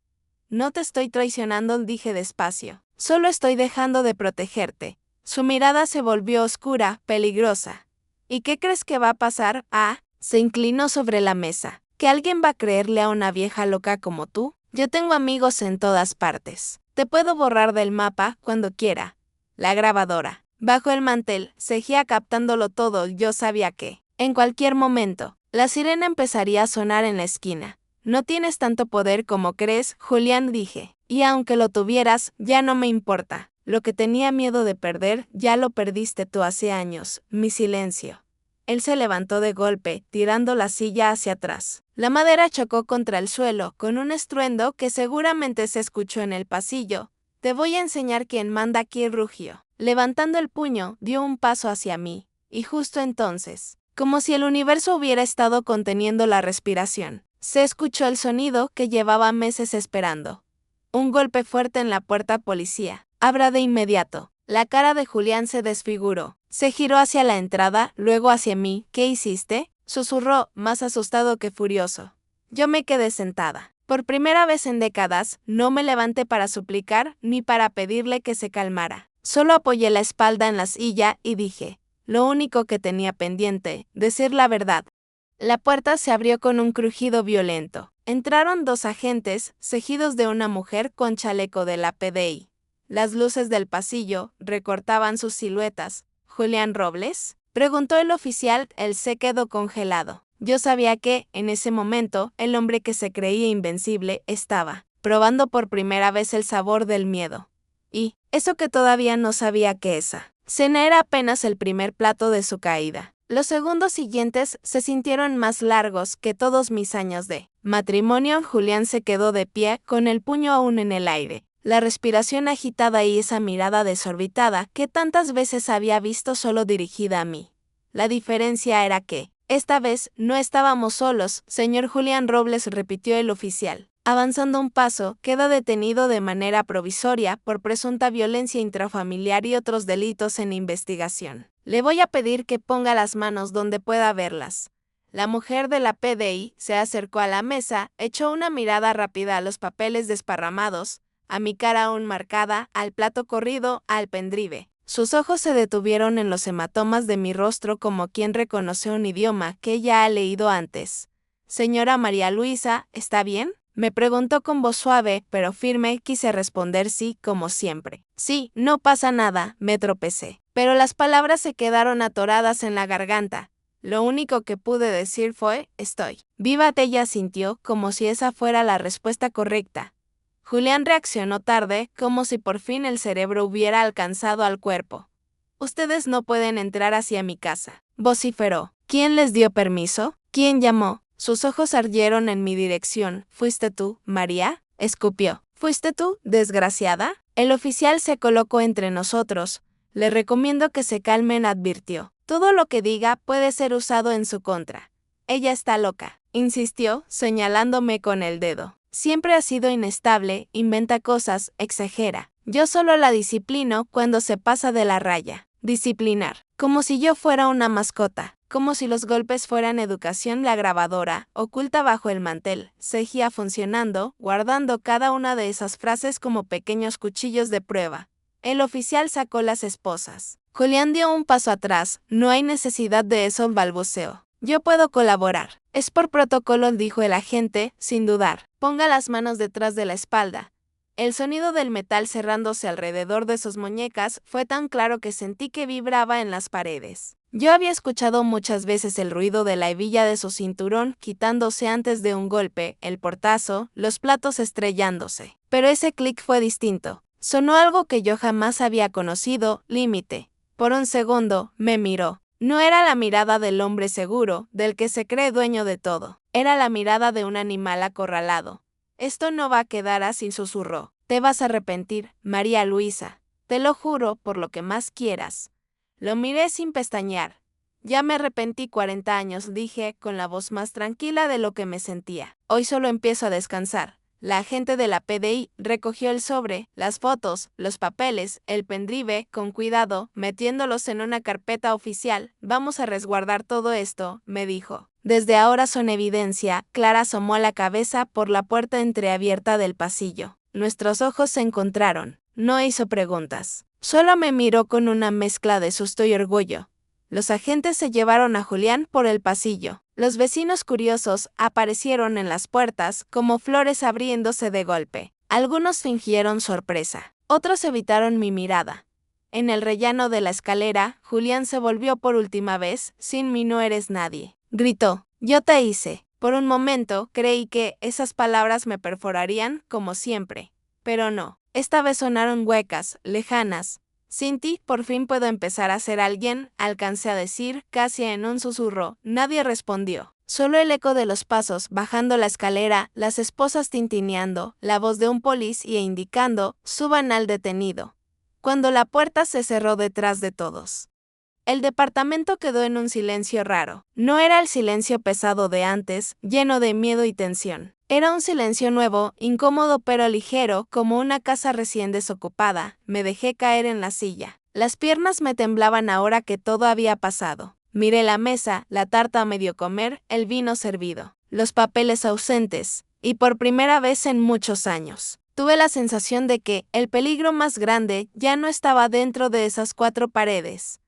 No te estoy traicionando, dije despacio. Solo estoy dejando de protegerte. Su mirada se volvió oscura, peligrosa. ¿Y qué crees que va a pasar? Se inclinó sobre la mesa. ¿Que alguien va a creerle a una vieja loca como tú? Yo tengo amigos en todas partes. Te puedo borrar del mapa cuando quiera. La grabadora. Bajo el mantel, seguía captándolo todo. Yo sabía que, en cualquier momento, la sirena empezaría a sonar en la esquina. No tienes tanto poder como crees, Julián, dije. Y aunque lo tuvieras, ya no me importa. Lo que tenía miedo de perder, ya lo perdiste tú hace años. Mi silencio. Él se levantó de golpe, tirando la silla hacia atrás. La madera chocó contra el suelo, con un estruendo que seguramente se escuchó en el pasillo. Te voy a enseñar quién manda aquí, rugió. Levantando el puño, dio un paso hacia mí. Y justo entonces, como si el universo hubiera estado conteniendo la respiración, se escuchó el sonido que llevaba meses esperando. Un golpe fuerte en la puerta. Policía. Abra de inmediato. La cara de Julián se desfiguró. Se giró hacia la entrada, luego hacia mí. ¿Qué hiciste?, susurró, más asustado que furioso. Yo me quedé sentada. Por primera vez en décadas, no me levanté para suplicar ni para pedirle que se calmara. Solo apoyé la espalda en la silla y dije, lo único que tenía pendiente, decir la verdad. La puerta se abrió con un crujido violento. Entraron 2 agentes, seguidos de una mujer con chaleco de la PDI. Las luces del pasillo recortaban sus siluetas. ¿Julián Robles?, preguntó el oficial. Él se quedó congelado. Yo sabía que, en ese momento, el hombre que se creía invencible estaba probando por primera vez el sabor del miedo. Y, eso que todavía no sabía que esa cena era apenas el primer plato de su caída. Los segundos siguientes se sintieron más largos que todos mis años de matrimonio. Julián se quedó de pie, con el puño aún en el aire, la respiración agitada y esa mirada desorbitada que tantas veces había visto solo dirigida a mí. La diferencia era que, esta vez, no estábamos solos, señor Julián Robles, repitió el oficial. Avanzando un paso, queda detenido de manera provisoria por presunta violencia intrafamiliar y otros delitos en investigación. Le voy a pedir que ponga las manos donde pueda verlas. La mujer de la PDI se acercó a la mesa, echó una mirada rápida a los papeles desparramados, a mi cara aún marcada, al plato corrido, al pendrive. Sus ojos se detuvieron en los hematomas de mi rostro como quien reconoce un idioma que ya ha leído antes. Señora María Luisa, ¿está bien?, me preguntó con voz suave, pero firme. Quise responder sí, como siempre. Sí, no pasa nada, me tropecé. Pero las palabras se quedaron atoradas en la garganta. Lo único que pude decir fue, estoy viva. Ella sintió como si esa fuera la respuesta correcta. Julián reaccionó tarde, como si por fin el cerebro hubiera alcanzado al cuerpo. Ustedes no pueden entrar hacia mi casa, vociferó. ¿Quién les dio permiso? ¿Quién llamó? Sus ojos ardieron en mi dirección. ¿Fuiste tú, María?, escupió. ¿Fuiste tú, desgraciada? El oficial se colocó entre nosotros. Le recomiendo que se calmen, advirtió. Todo lo que diga puede ser usado en su contra. Ella está loca, insistió, señalándome con el dedo. Siempre ha sido inestable, inventa cosas, exagera. Yo solo la disciplino cuando se pasa de la raya. Disciplinar. Como si yo fuera una mascota. Como si los golpes fueran educación. La grabadora, oculta bajo el mantel, seguía funcionando, guardando cada una de esas frases como pequeños cuchillos de prueba. El oficial sacó las esposas. Julián dio un paso atrás. No hay necesidad de eso, balbuceó. Yo puedo colaborar. Es por protocolo, dijo el agente, sin dudar. Ponga las manos detrás de la espalda. El sonido del metal cerrándose alrededor de sus muñecas fue tan claro que sentí que vibraba en las paredes. Yo había escuchado muchas veces el ruido de la hebilla de su cinturón quitándose antes de un golpe, el portazo, los platos estrellándose. Pero ese clic fue distinto. Sonó algo que yo jamás había conocido, límite. Por un segundo, me miró. No era la mirada del hombre seguro, del que se cree dueño de todo. Era la mirada de un animal acorralado. Esto no va a quedar así, susurró. Te vas a arrepentir, María Luisa. Te lo juro por lo que más quieras. Lo miré sin pestañear. Ya me arrepentí 40 años, dije, con la voz más tranquila de lo que me sentía. Hoy solo empiezo a descansar. La agente de la PDI recogió el sobre, las fotos, los papeles, el pendrive, con cuidado, metiéndolos en una carpeta oficial. Vamos a resguardar todo esto, me dijo. Desde ahora son evidencia. Clara asomó la cabeza por la puerta entreabierta del pasillo. Nuestros ojos se encontraron. No hizo preguntas. Solo me miró con una mezcla de susto y orgullo. Los agentes se llevaron a Julián por el pasillo. Los vecinos curiosos aparecieron en las puertas como flores abriéndose de golpe. Algunos fingieron sorpresa. Otros evitaron mi mirada. En el rellano de la escalera, Julián se volvió por última vez. Sin mí no eres nadie. Gritó. Yo te hice. Por un momento creí que esas palabras me perforarían, como siempre. Pero no. Esta vez sonaron huecas, lejanas. Sin ti, por fin puedo empezar a ser alguien, alcancé a decir, casi en un susurro. Nadie respondió. Solo el eco de los pasos bajando la escalera, las esposas tintineando, la voz de un policía indicando, suban al detenido. Cuando la puerta se cerró detrás de todos. El departamento quedó en un silencio raro. No era el silencio pesado de antes, lleno de miedo y tensión. Era un silencio nuevo, incómodo pero ligero, como una casa recién desocupada. Me dejé caer en la silla. Las piernas me temblaban ahora que todo había pasado. Miré la mesa, la tarta a medio comer, el vino servido, los papeles ausentes, y por primera vez en muchos años. Tuve la sensación de que el peligro más grande ya no estaba dentro de esas 4 paredes.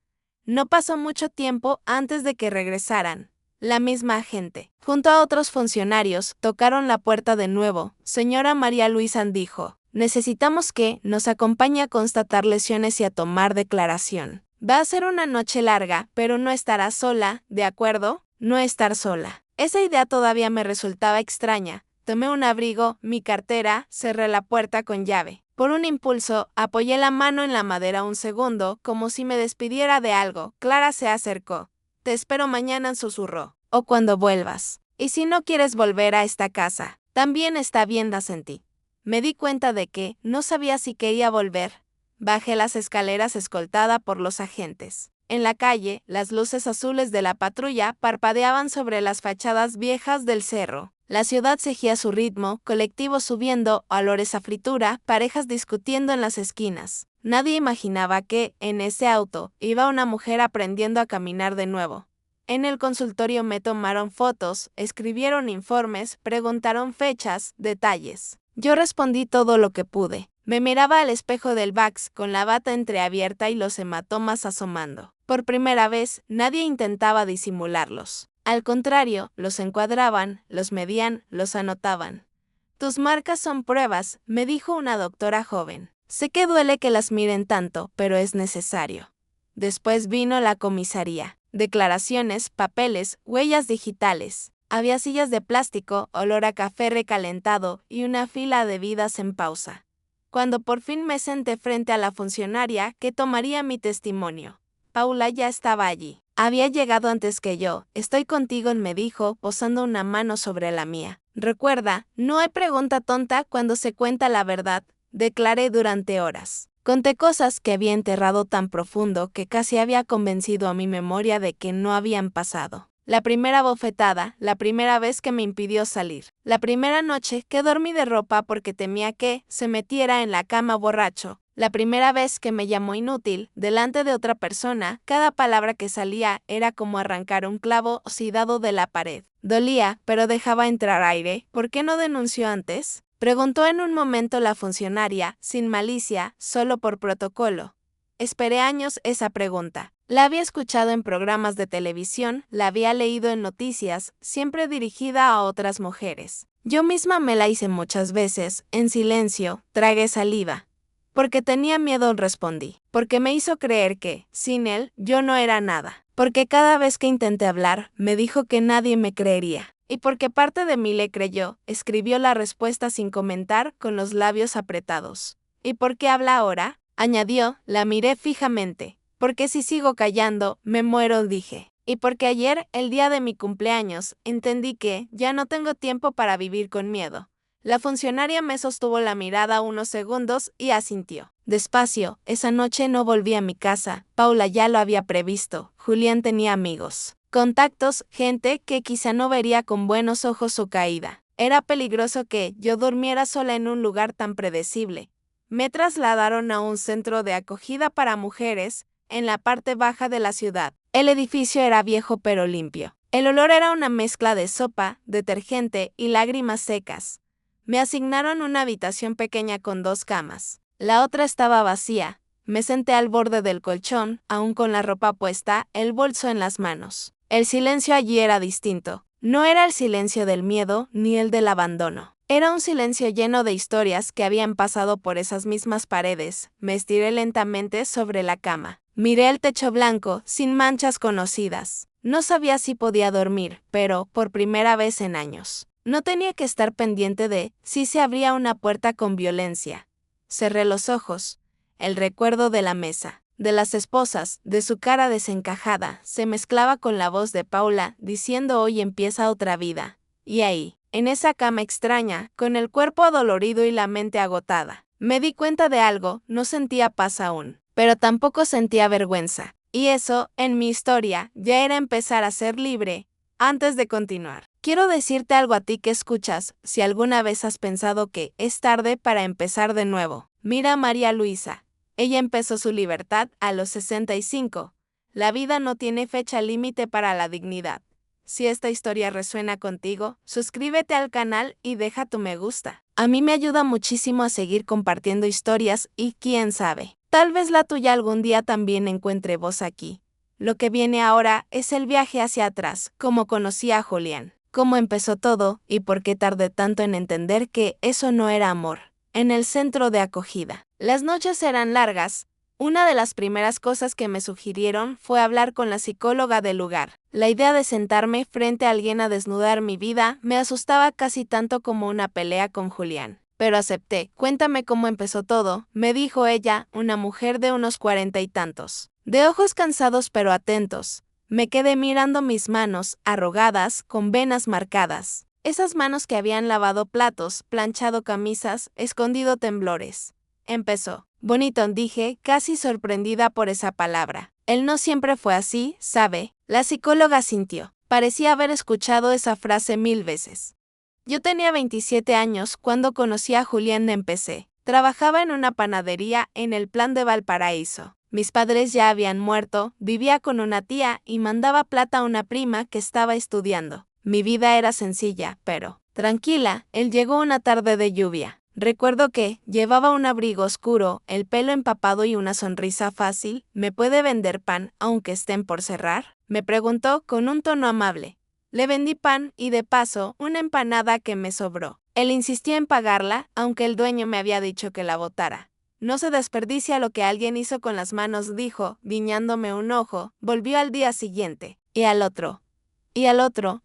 No pasó mucho tiempo antes de que regresaran. La misma agente, junto a otros funcionarios, tocaron la puerta de nuevo. Señora María Luisa, dijo, necesitamos que nos acompañe a constatar lesiones y a tomar declaración. Va a ser una noche larga, pero no estará sola, ¿de acuerdo? No estar sola. Esa idea todavía me resultaba extraña. Tomé un abrigo, mi cartera, cerré la puerta con llave. Por un impulso, apoyé la mano en la madera un segundo, como si me despidiera de algo. Clara se acercó. Te espero mañana, susurró. O cuando vuelvas. Y si no quieres volver a esta casa, también está bien, asentí. Me di cuenta de que no sabía si quería volver. Bajé las escaleras escoltada por los agentes. En la calle, las luces azules de la patrulla parpadeaban sobre las fachadas viejas del cerro. La ciudad seguía su ritmo, colectivos subiendo, olores a fritura, parejas discutiendo en las esquinas. Nadie imaginaba que, en ese auto, iba una mujer aprendiendo a caminar de nuevo. En el consultorio me tomaron fotos, escribieron informes, preguntaron fechas, detalles. Yo respondí todo lo que pude. Me miraba al espejo del Vax con la bata entreabierta y los hematomas asomando. Por primera vez, nadie intentaba disimularlos. Al contrario, los encuadraban, los medían, los anotaban. Tus marcas son pruebas, me dijo una doctora joven. Sé que duele que las miren tanto, pero es necesario. Después vino la comisaría. Declaraciones, papeles, huellas digitales. Había sillas de plástico, olor a café recalentado y una fila de vidas en pausa. Cuando por fin me senté frente a la funcionaria que tomaría mi testimonio, Paula ya estaba allí. Había llegado antes que yo. Estoy contigo, me dijo, posando una mano sobre la mía. Recuerda, no hay pregunta tonta cuando se cuenta la verdad, declaré durante horas. Conté cosas que había enterrado tan profundo que casi había convencido a mi memoria de que no habían pasado. la primera bofetada, la primera vez que me impidió salir, la primera noche que dormí de ropa porque temía que se metiera en la cama borracho, la primera vez que me llamó inútil delante de otra persona. Cada palabra que salía era como arrancar un clavo oxidado de la pared. Dolía, pero dejaba entrar aire. ¿Por qué no denunció antes?, preguntó en un momento la funcionaria, sin malicia, solo por protocolo. Esperé años esa pregunta. La había escuchado en programas de televisión, la había leído en noticias, siempre dirigida a otras mujeres. Yo misma me la hice muchas veces, en silencio, tragué saliva. Porque tenía miedo, respondí. Porque me hizo creer que, sin él, yo no era nada. Porque cada vez que intenté hablar, me dijo que nadie me creería. Y porque parte de mí le creyó, escribió la respuesta sin comentar, con los labios apretados. ¿Y por qué habla ahora?, añadió. La miré fijamente. Porque si sigo callando, me muero, dije. Y porque ayer, el día de mi cumpleaños, entendí que ya no tengo tiempo para vivir con miedo. La funcionaria me sostuvo la mirada unos segundos y asintió. Despacio, esa noche no volví a mi casa. Paula ya lo había previsto. Julián tenía amigos, contactos, gente que quizá no vería con buenos ojos su caída. Era peligroso que yo durmiera sola en un lugar tan predecible. Me trasladaron a un centro de acogida para mujeres, en la parte baja de la ciudad. El edificio era viejo pero limpio. El olor era una mezcla de sopa, detergente y lágrimas secas. Me asignaron una habitación pequeña con 2 camas. La otra estaba vacía. Me senté al borde del colchón, aún con la ropa puesta, el bolso en las manos. El silencio allí era distinto. No era el silencio del miedo ni el del abandono. Era un silencio lleno de historias que habían pasado por esas mismas paredes. Me estiré lentamente sobre la cama. Miré el techo blanco, sin manchas conocidas. No sabía si podía dormir, pero, por primera vez en años, no tenía que estar pendiente de si se abría una puerta con violencia. Cerré los ojos. El recuerdo de la mesa, de las esposas, de su cara desencajada, se mezclaba con la voz de Paula, diciendo: hoy empieza otra vida. Y ahí, en esa cama extraña, con el cuerpo adolorido y la mente agotada, me di cuenta de algo. No sentía paz aún, pero tampoco sentía vergüenza. Y eso, en mi historia, ya era empezar a ser libre. Antes de continuar, quiero decirte algo a ti que escuchas. Si alguna vez has pensado que es tarde para empezar de nuevo, mira a María Luisa. Ella empezó su libertad a los 65. La vida no tiene fecha límite para la dignidad. Si esta historia resuena contigo, suscríbete al canal y deja tu me gusta. A mí me ayuda muchísimo a seguir compartiendo historias y quién sabe, tal vez la tuya algún día también encuentre voz aquí. Lo que viene ahora es el viaje hacia atrás, cómo conocí a Julián, cómo empezó todo y por qué tardé tanto en entender que eso no era amor. En el centro de acogida, las noches eran largas. Una de las primeras cosas que me sugirieron fue hablar con la psicóloga del lugar. La idea de sentarme frente a alguien a desnudar mi vida me asustaba casi tanto como una pelea con Julián. Pero acepté. Cuéntame cómo empezó todo, me dijo ella, una mujer de unos 40 y tantos, de ojos cansados pero atentos. Me quedé mirando mis manos, arrugadas, con venas marcadas. Esas manos que habían lavado platos, planchado camisas, escondido temblores. Empezó. Bonito, dije, casi sorprendida por esa palabra. Él no siempre fue así, ¿sabe? La psicóloga sintió. Parecía haber escuchado esa frase 1000 veces. Yo tenía 27 años cuando conocí a Julián. Empecé. Trabajaba en una panadería en el Plan de Valparaíso. Mis padres ya habían muerto, vivía con una tía y mandaba plata a una prima que estaba estudiando. Mi vida era sencilla, pero tranquila. Él llegó una tarde de lluvia. Recuerdo que llevaba un abrigo oscuro, el pelo empapado y una sonrisa fácil. ¿Me puede vender pan, aunque estén por cerrar?, me preguntó con un tono amable. Le vendí pan y de paso una empanada que me sobró. Él insistió en pagarla, aunque el dueño me había dicho que la botara. No se desperdicia lo que alguien hizo con las manos, dijo, guiñándome un ojo. Volvió al día siguiente. Y al otro.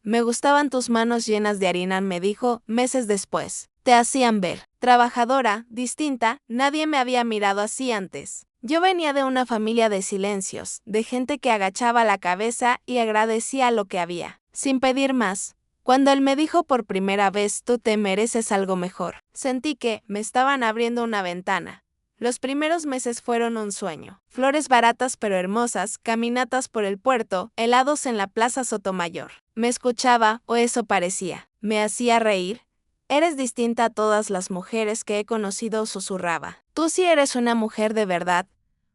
Me gustaban tus manos llenas de harina, me dijo, meses después. Te hacían ver trabajadora, distinta. Nadie me había mirado así antes. Yo venía de una familia de silencios, de gente que agachaba la cabeza y agradecía lo que había, sin pedir más. Cuando él me dijo por primera vez, tú te mereces algo mejor, sentí que me estaban abriendo una ventana. Los primeros meses fueron un sueño. Flores baratas pero hermosas, caminatas por el puerto, helados en la Plaza Sotomayor. Me escuchaba, o eso parecía. Me hacía reír. Eres distinta a todas las mujeres que he conocido, susurraba. Tú sí eres una mujer de verdad.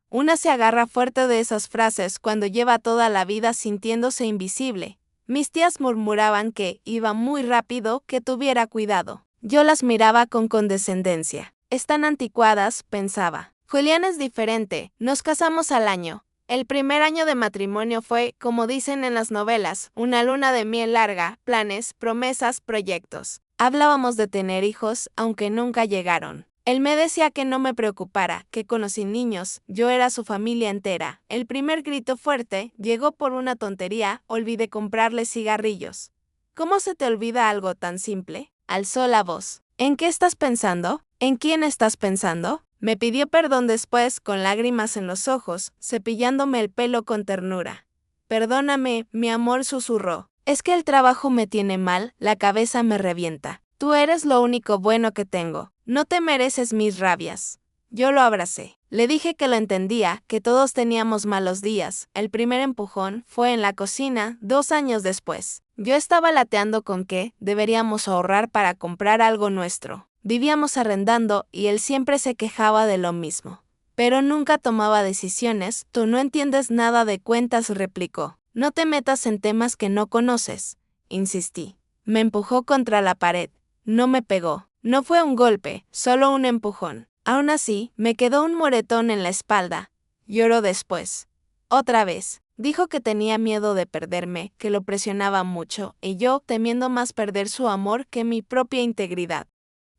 Una se agarra fuerte de esas frases cuando lleva toda la vida sintiéndose invisible. Mis tías murmuraban que iba muy rápido, que tuviera cuidado. Yo las miraba con condescendencia. Están anticuadas, pensaba. Julián es diferente, nos casamos al año. El primer año de matrimonio fue, como dicen en las novelas, una luna de miel larga, planes, promesas, proyectos. Hablábamos de tener hijos, aunque nunca llegaron. Él me decía que no me preocupara, que conocí niños, yo era su familia entera. El primer grito fuerte llegó por una tontería, olvidé comprarle cigarrillos. ¿Cómo se te olvida algo tan simple? Alzó la voz. ¿En qué estás pensando? ¿En quién estás pensando? Me pidió perdón después, con lágrimas en los ojos, cepillándome el pelo con ternura. Perdóname, mi amor, susurró. Es que el trabajo me tiene mal, la cabeza me revienta. Tú eres lo único bueno que tengo. No te mereces mis rabias. Yo lo abracé. Le dije que lo entendía, que todos teníamos malos días. El primer empujón fue en la cocina, 2 años después. Yo estaba lateando con que deberíamos ahorrar para comprar algo nuestro. Vivíamos arrendando y él siempre se quejaba de lo mismo. Pero nunca tomaba decisiones. Tú no entiendes nada de cuentas, replicó. No te metas en temas que no conoces, insistí. Me empujó contra la pared. No me pegó. No fue un golpe, solo un empujón. Aún así, me quedó un moretón en la espalda. Lloró después. Otra vez. Dijo que tenía miedo de perderme, que lo presionaba mucho, y yo temiendo más perder su amor que mi propia integridad.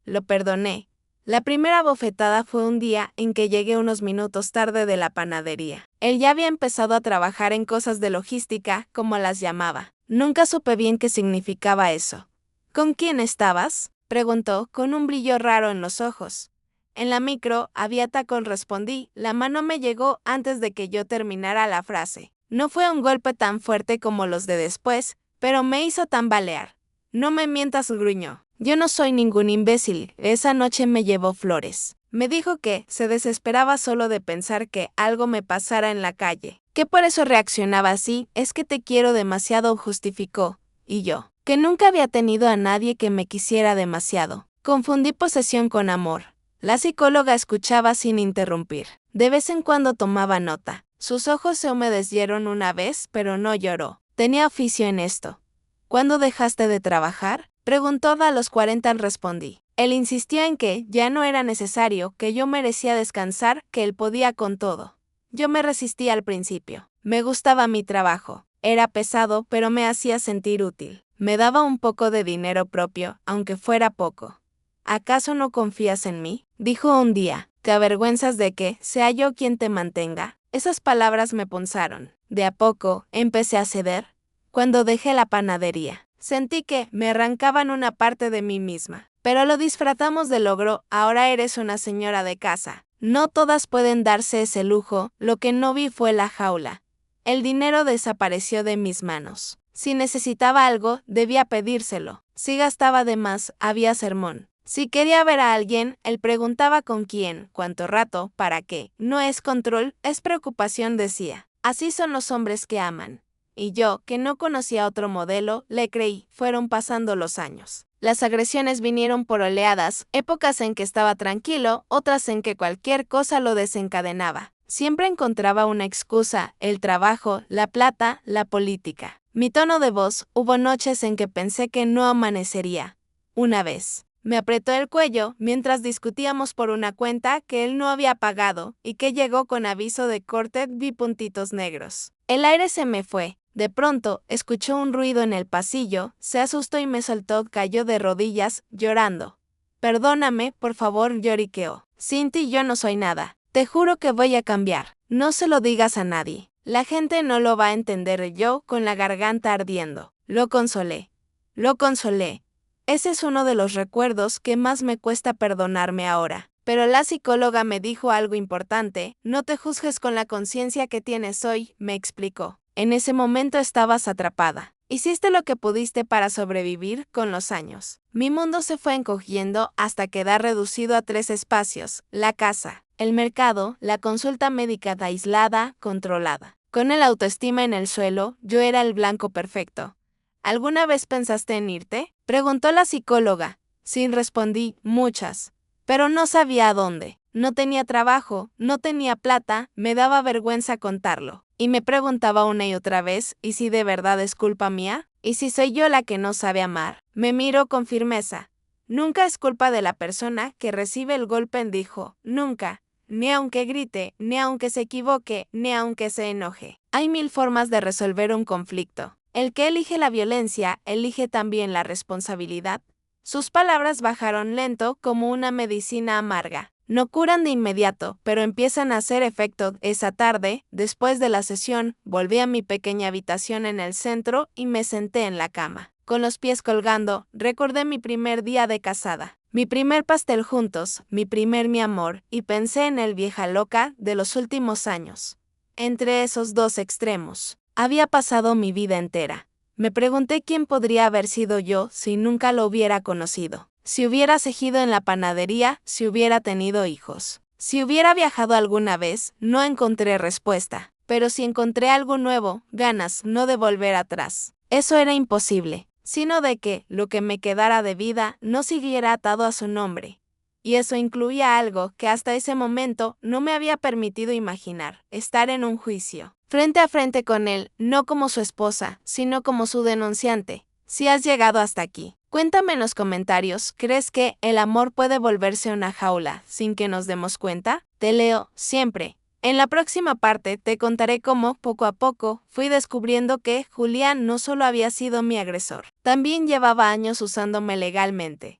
Lo perdoné. La primera bofetada fue un día en que llegué unos minutos tarde de la panadería. Él ya había empezado a trabajar en cosas de logística, como las llamaba. Nunca supe bien qué significaba eso. ¿Con quién estabas?, preguntó, con un brillo raro en los ojos. En la micro, había tacón, respondí. La mano me llegó antes de que yo terminara la frase. No fue un golpe tan fuerte como los de después, pero me hizo tambalear. No me mientas, gruñó. Yo no soy ningún imbécil. Esa noche me llevó flores. Me dijo que se desesperaba solo de pensar que algo me pasara en la calle. Que por eso reaccionaba así, es que te quiero demasiado, justificó. Y yo, que nunca había tenido a nadie que me quisiera demasiado. Confundí posesión con amor. La psicóloga escuchaba sin interrumpir. De vez en cuando tomaba nota. Sus ojos se humedecieron una vez, pero no lloró. Tenía oficio en esto. ¿Cuándo dejaste de trabajar?, preguntó. A los 40, respondí. Él insistía en que ya no era necesario, que yo merecía descansar, que él podía con todo. Yo me resistí al principio. Me gustaba mi trabajo. Era pesado, pero me hacía sentir útil. Me daba un poco de dinero propio, aunque fuera poco. ¿Acaso no confías en mí?, dijo un día. ¿Te avergüenzas de que sea yo quien te mantenga? Esas palabras me punzaron. De a poco, empecé a ceder. Cuando dejé la panadería, sentí que me arrancaban una parte de mí misma. Pero lo disfrutamos de logro. Ahora eres una señora de casa. No todas pueden darse ese lujo. Lo que no vi fue la jaula. El dinero desapareció de mis manos. Si necesitaba algo, debía pedírselo. Si gastaba de más, había sermón. Si quería ver a alguien, él preguntaba con quién, cuánto rato, para qué. No es control, es preocupación, decía. Así son los hombres que aman. Y yo, que no conocía otro modelo, le creí. Fueron pasando los años. Las agresiones vinieron por oleadas, épocas en que estaba tranquilo, otras en que cualquier cosa lo desencadenaba. Siempre encontraba una excusa: el trabajo, la plata, la política. Mi tono de voz, hubo noches en que pensé que no amanecería. Una vez, me apretó el cuello mientras discutíamos por una cuenta que él no había pagado y que llegó con aviso de corte. Vi puntitos negros. El aire se me fue. De pronto, escuchó un ruido en el pasillo, se asustó y me soltó. Cayó de rodillas, llorando. Perdóname, por favor, lloriqueó. Sin ti yo no soy nada. Te juro que voy a cambiar. No se lo digas a nadie. La gente no lo va a entender. Yo, con la garganta ardiendo. Lo consolé. Lo consolé. Ese es uno de los recuerdos que más me cuesta perdonarme ahora. Pero la psicóloga me dijo algo importante. No te juzgues con la conciencia que tienes hoy, me explicó. En ese momento estabas atrapada. Hiciste lo que pudiste para sobrevivir. Con los años, mi mundo se fue encogiendo hasta quedar reducido a 3 espacios: la casa, el mercado, la consulta médica aislada, controlada. Con el autoestima en el suelo, yo era el blanco perfecto. ¿Alguna vez pensaste en irte?, preguntó la psicóloga. Sí, respondí, muchas. Pero no sabía a dónde. No tenía trabajo, no tenía plata, me daba vergüenza contarlo. Y me preguntaba una y otra vez, ¿y si de verdad es culpa mía? ¿Y si soy yo la que no sabe amar? Me miró con firmeza. Nunca es culpa de la persona que recibe el golpe, dijo. Nunca. Ni aunque grite, ni aunque se equivoque, ni aunque se enoje. Hay 1000 formas de resolver un conflicto. El que elige la violencia, elige también la responsabilidad. Sus palabras bajaron lento como una medicina amarga. No curan de inmediato, pero empiezan a hacer efecto. Esa tarde, después de la sesión, volví a mi pequeña habitación en el centro y me senté en la cama. Con los pies colgando, recordé mi primer día de casada. Mi primer pastel juntos, mi amor, y pensé en el vieja loca de los últimos años. Entre esos dos extremos, había pasado mi vida entera. Me pregunté quién podría haber sido yo si nunca lo hubiera conocido. Si hubiera seguido en la panadería, si hubiera tenido hijos. Si hubiera viajado alguna vez, no encontré respuesta. Pero si encontré algo nuevo, ganas no de volver atrás. Eso era imposible, sino de que lo que me quedara de vida no siguiera atado a su nombre. Y eso incluía algo que hasta ese momento no me había permitido imaginar: estar en un juicio, frente a frente con él, no como su esposa, sino como su denunciante. Si has llegado hasta aquí, cuéntame en los comentarios, ¿crees que el amor puede volverse una jaula sin que nos demos cuenta? Te leo siempre. En la próxima parte te contaré cómo, poco a poco, fui descubriendo que Julián no solo había sido mi agresor, también llevaba años usándome legalmente,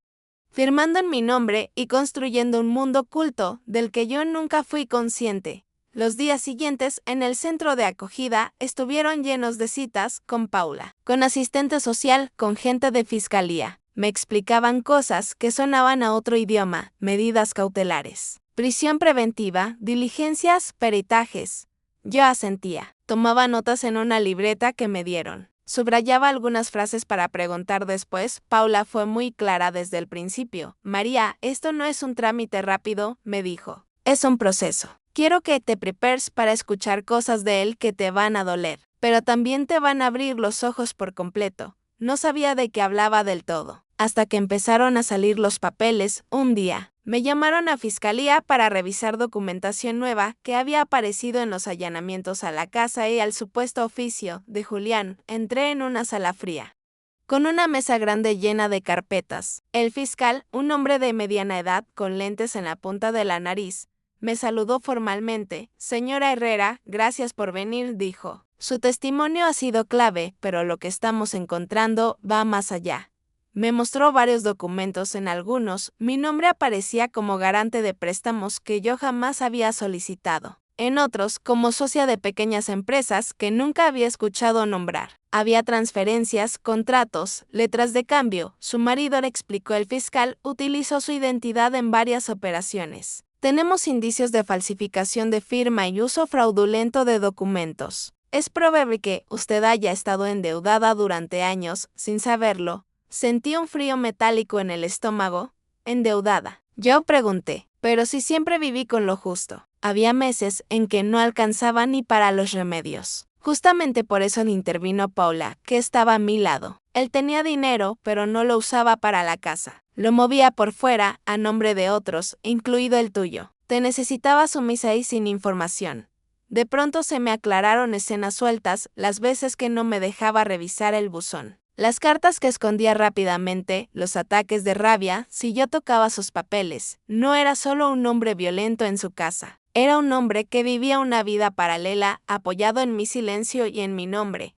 firmando en mi nombre y construyendo un mundo oculto del que yo nunca fui consciente. Los días siguientes en el centro de acogida estuvieron llenos de citas con Paula, con asistente social, con gente de fiscalía. Me explicaban cosas que sonaban a otro idioma: medidas cautelares, prisión preventiva, diligencias, peritajes. Yo asentía. Tomaba notas en una libreta que me dieron. Subrayaba algunas frases para preguntar después. Paula fue muy clara desde el principio. María, esto no es un trámite rápido, me dijo. Es un proceso. Quiero que te prepares para escuchar cosas de él que te van a doler, pero también te van a abrir los ojos por completo. No sabía de qué hablaba del todo. Hasta que empezaron a salir los papeles, un día, me llamaron a fiscalía para revisar documentación nueva que había aparecido en los allanamientos a la casa y al supuesto oficio de Julián. Entré en una sala fría, con una mesa grande llena de carpetas. El fiscal, un hombre de mediana edad, con lentes en la punta de la nariz, me saludó formalmente. Señora Herrera, gracias por venir, dijo. Su testimonio ha sido clave, pero lo que estamos encontrando va más allá. Me mostró varios documentos. En algunos, mi nombre aparecía como garante de préstamos que yo jamás había solicitado. En otros, como socia de pequeñas empresas que nunca había escuchado nombrar. Había transferencias, contratos, letras de cambio. Su marido, le explicó el fiscal, utilizó su identidad en varias operaciones. Tenemos indicios de falsificación de firma y uso fraudulento de documentos. Es probable que usted haya estado endeudada durante años sin saberlo. Sentí un frío metálico en el estómago. ¿Endeudada? Yo pregunté. Pero si siempre viví con lo justo. Había meses en que no alcanzaba ni para los remedios. Justamente por eso intervino Paula, que estaba a mi lado. Él tenía dinero, pero no lo usaba para la casa. Lo movía por fuera, a nombre de otros, incluido el tuyo. Te necesitaba sumisa y sin información. De pronto se me aclararon escenas sueltas, las veces que no me dejaba revisar el buzón. Las cartas que escondía rápidamente, los ataques de rabia, si yo tocaba sus papeles. No era solo un hombre violento en su casa. Era un hombre que vivía una vida paralela, apoyado en mi silencio y en mi nombre.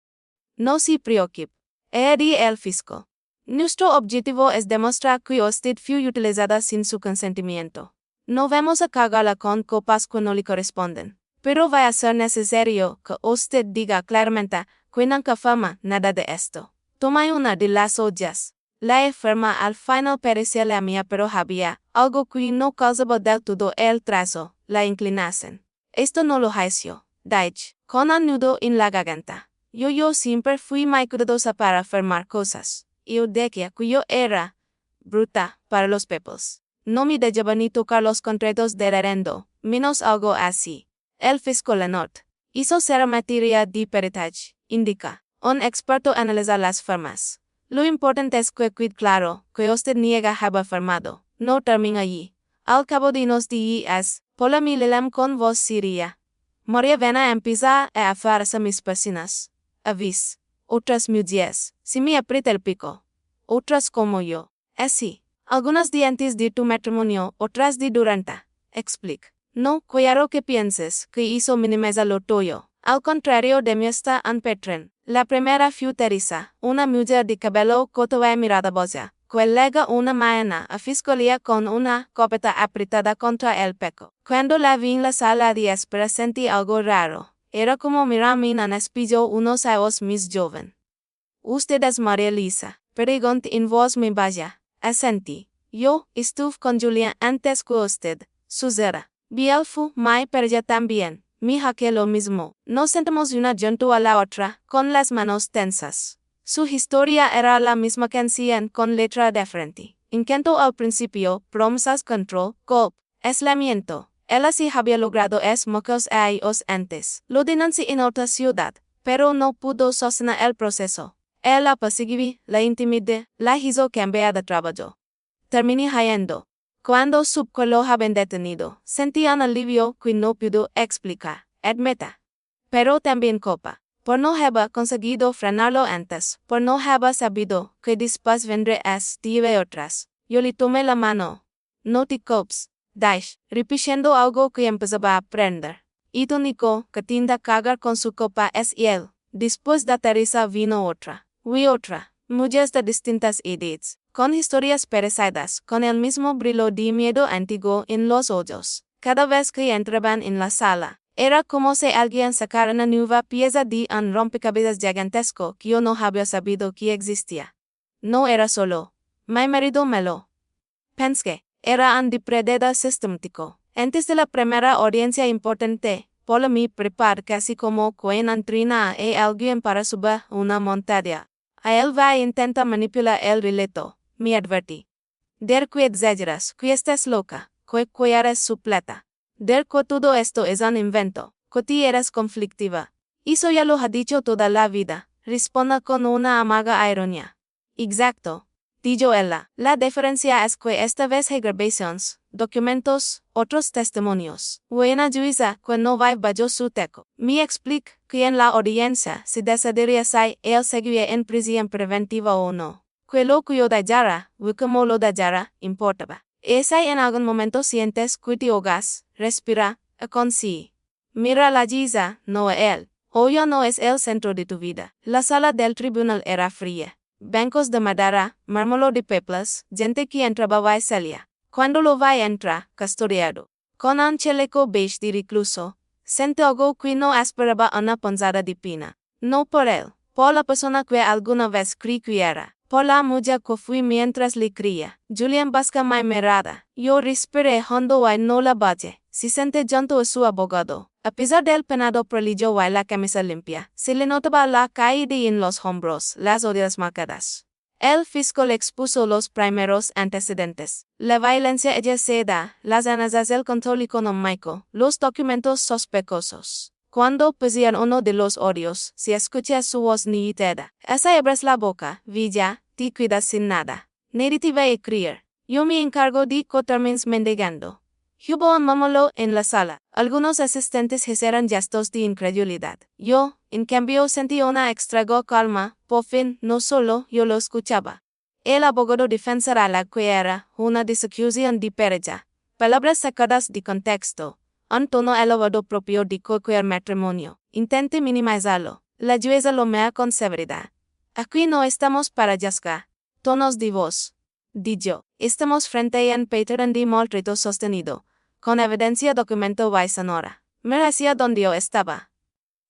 No se preocupe. El fiscal. Nuestro objetivo es demostrar que usted fue utilizada sin su consentimiento. No vamos a cargarla con copas que no le corresponden. Pero va a ser necesario que usted diga claramente que nunca fama nada de esto. Tomé una de las ollas. La enferma al final parecía la mía, pero había algo que no causaba del todo el trazo, la inclinación. Esto no lo hizo. Dije, con un nudo en la garganta. Yo siempre fui muy cuidadosa para afirmar cosas. Yo decía que yo era bruta para los pepos. No me dejaba ni tocar los contratos de arrendo. menos algo así. El fisco Lenort hizo ser materia de peritaje, indica. Un experto analiza las firmas. Lo importante es que quede claro que usted niega haber firmado. No termina allí. Al cabo de unos días, Paula me lelam con voz seria. María Vena empieza a afarse mis persianas. Avis. Otras mujeres, si me aprieta el pico. Otras como yo. Así. Algunas de antes de tu matrimonio, otras de durante. Explica. No quiero que pienses que hizo minimiza lo tuyo. Al contrario de mi está en Petren. La primera fue Teresa, una mujer de cabello corto y mirada bocia, que llega una mañana a fiscalía con una copeta apretada contra el pecho. Cuando la vi en la sala de espera sentí algo raro. Era como mirarme en un espejo unos años más joven. ¿Usted es María Lisa? Pregunté en voz muy baja. Asentí. Yo estuve con Julia antes que usted, Susera. Bielfu, Mai Perja también. Mi jaque lo mismo. Nos sentamos una junto a la otra, con las manos tensas. Su historia era la misma que hacían con letra de frente. Encanto al principio, promesas control, golpe, aislamiento. Él así había logrado mocos a ellos antes. Lo denuncié en otra ciudad, pero no pudo sostener el proceso. Él la perseguí, la intimidé, la hizo cambiar de trabajo. Terminé cayendo. Cuando supe que lo habían detenido, sentí un alivio que no pudo explicar, admita. Pero también culpa, por no haber conseguido frenarlo antes, por no haber sabido que después vendrías de otras. Yo le tomé la mano. No te culpes, Dash, repitiendo algo que empezaba a aprender. Y tu único que tiende a cargar con su culpa es él. Después de Teresa vino otra. Vi otra. Mujeres de distintas edades, con historias parecidas, con el mismo brillo de miedo antiguo en los ojos. Cada vez que entraban en la sala, era como si alguien sacara una nueva pieza de un rompecabezas gigantesco que yo no había sabido que existía. No era solo. Mi marido me lo pensé. Era un depredador sistemático. Antes de la primera audiencia importante, Paula me prepara casi como quien entrena a alguien para subir una montaña. A él va a intentar manipular el relato, me advertí. Der que exageras, que estás loca, que eres su plata. Der que todo esto es un invento, que ti eres conflictiva. Eso ya lo ha dicho toda la vida, responde con una amarga ironía. Exacto, dijo ella. La diferencia es que esta vez hay grabaciones, documentos, otros testimonios. Buena juiza que no va bajo su teco. Me explica que en la audiencia se decidiría si él seguía en prisión preventiva o no. Que lo que yo dejara, o como lo dejara, importaba. Y si en algún momento sientes que te ahogas, respira, con sí. Mira a la juiza, no a él. Hoy no es el centro de tu vida. La sala del tribunal era fría. Bancos de madera, mármol de peplas, gente que entraba y salía. Cuando lo va entra, custodiado. Con un chaleco beige de recluso, sentí algo que no esperaba una ponzada de pena. No por él, por la persona que alguna vez creí que era, por la mujer que fui mientras le creía. Julian busca mi mirada. Yo respiré hondo y no la bajé. Se senté junto a su abogado. A pesar del penado pelillo y la camisa limpia, se le notaba la caída en los hombros, las orejas marcadas. El fiscal expuso los primeros antecedentes. La violencia ejercida, las amenazas del control económico, los documentos sospechosos. Cuando pesían uno de los odios, se escucha su voz nítida. Esa abres la boca, Villa, te cuidas sin nada. Nadie te va a creer. Yo me encargo de que termines mendigando. Hubo un murmullo en la sala. Algunos asistentes hicieron gestos de incredulidad. Yo, en cambio, sentí una extraña calma. Por fin, no solo yo lo escuchaba. El abogado defensor a la que era una desacusación de pereza. Palabras sacadas de contexto. Un tono elevado propio de cualquier matrimonio. Intenté minimizarlo. La jueza lo mira con severidad. Aquí no estamos para juzgar. Tonos de voz. Dijo. Estamos frente a un patrón de maltrato sostenido. Con evidencia documento y sonora. Mira hacia donde yo estaba.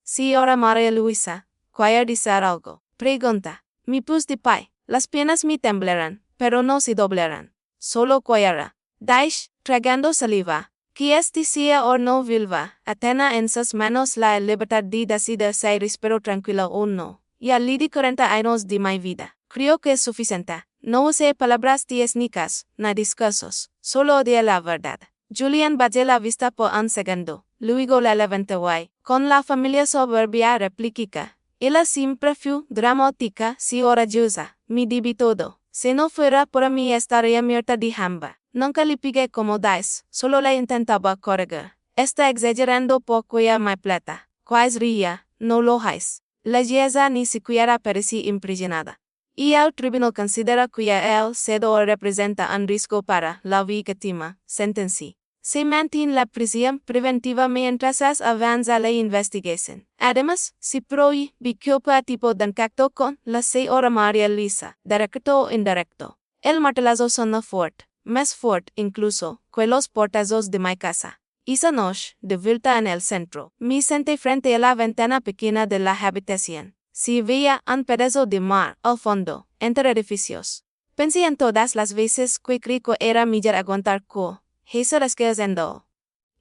Señora María Luisa, ¿quiere decir algo? Pregunta. Me puse de pie. Las piernas me temblarán, pero no se doblarán. Solo quiera. Dash, tragando saliva. Que sea o no vilva, atena en sus manos la libertad de decidir si respiro tranquilo o no. Ya le di 40 años de mi vida. Creo que es suficiente. No usé palabras técnicas, ni discursos, solo de la verdad. Julian bajó la vista por un segundo, luego la levantó con la familia soberbia replica. Ella siempre fue dramática si orgullosa, mi di todo. Si no fuera por mí estaría muerta de hambre. Nunca le pegué como dice, solo la intentaba corregir. Está exagerando por cuya mi plata. Quais ría, no lo es. La Giesa ni siquiera parecía impresionada. Y el tribunal considera que el cedor representa un riesgo para la víctima, sentencia. Se mantiene la prisión preventiva mientras avanza la investigación. Además, se prohíbe culpa tipo de contacto con la señora María Luisa, directo o indirecto. El martillazo sonó fuerte, más fuerte incluso que los portazos de mi casa. Esa noche, de vuelta en el centro, me senté frente a la ventana pequeña de la habitación. Se veía un pedazo de mar al fondo, entre edificios. Pensé en todas las veces que creí que era mejor aguantar que haciendo.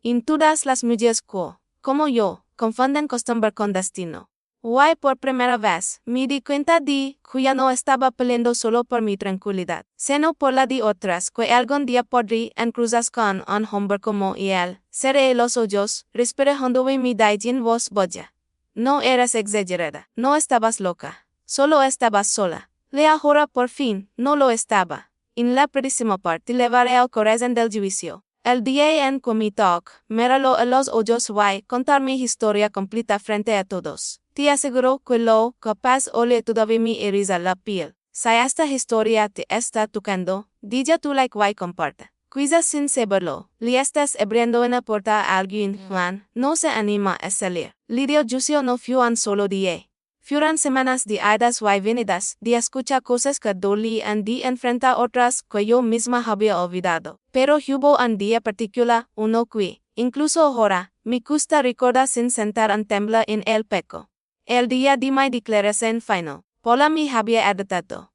En todas las mujeres que, como yo, confunden costumbre con destino. Hoy por primera vez, me di cuenta de que ya no estaba peleando solo por mi tranquilidad, sino por la de otras que algún día podría cruzarse con un hombre como él. Cerré los ojos, respiré hondo y me di en voz baja. No eras exagerada, no estabas loca, solo estabas sola. Le ahora por fin, no lo estaba. En la próxima parte llevaré el corazón del juicio. El día en que me toque, míralo a los ojos y contar mi historia completa frente a todos. Te aseguro que lo capaz ole todavía me eriza la piel. Si esta historia te está tocando, dija tu like y comparta. Quizás sin saberlo, le estás abriendo una puerta a alguien, Juan, no se anima a salir. Lidio juicio no fue un solo día. Fueron semanas de idas y venidas, de escuchar cosas que dolían, de enfrentar otras que yo misma había olvidado. Pero hubo un día particular, uno que, incluso ahora, me gusta recordar sin sentar un temblar en el pecho. El día de mi declaración final. Paula me había advertido.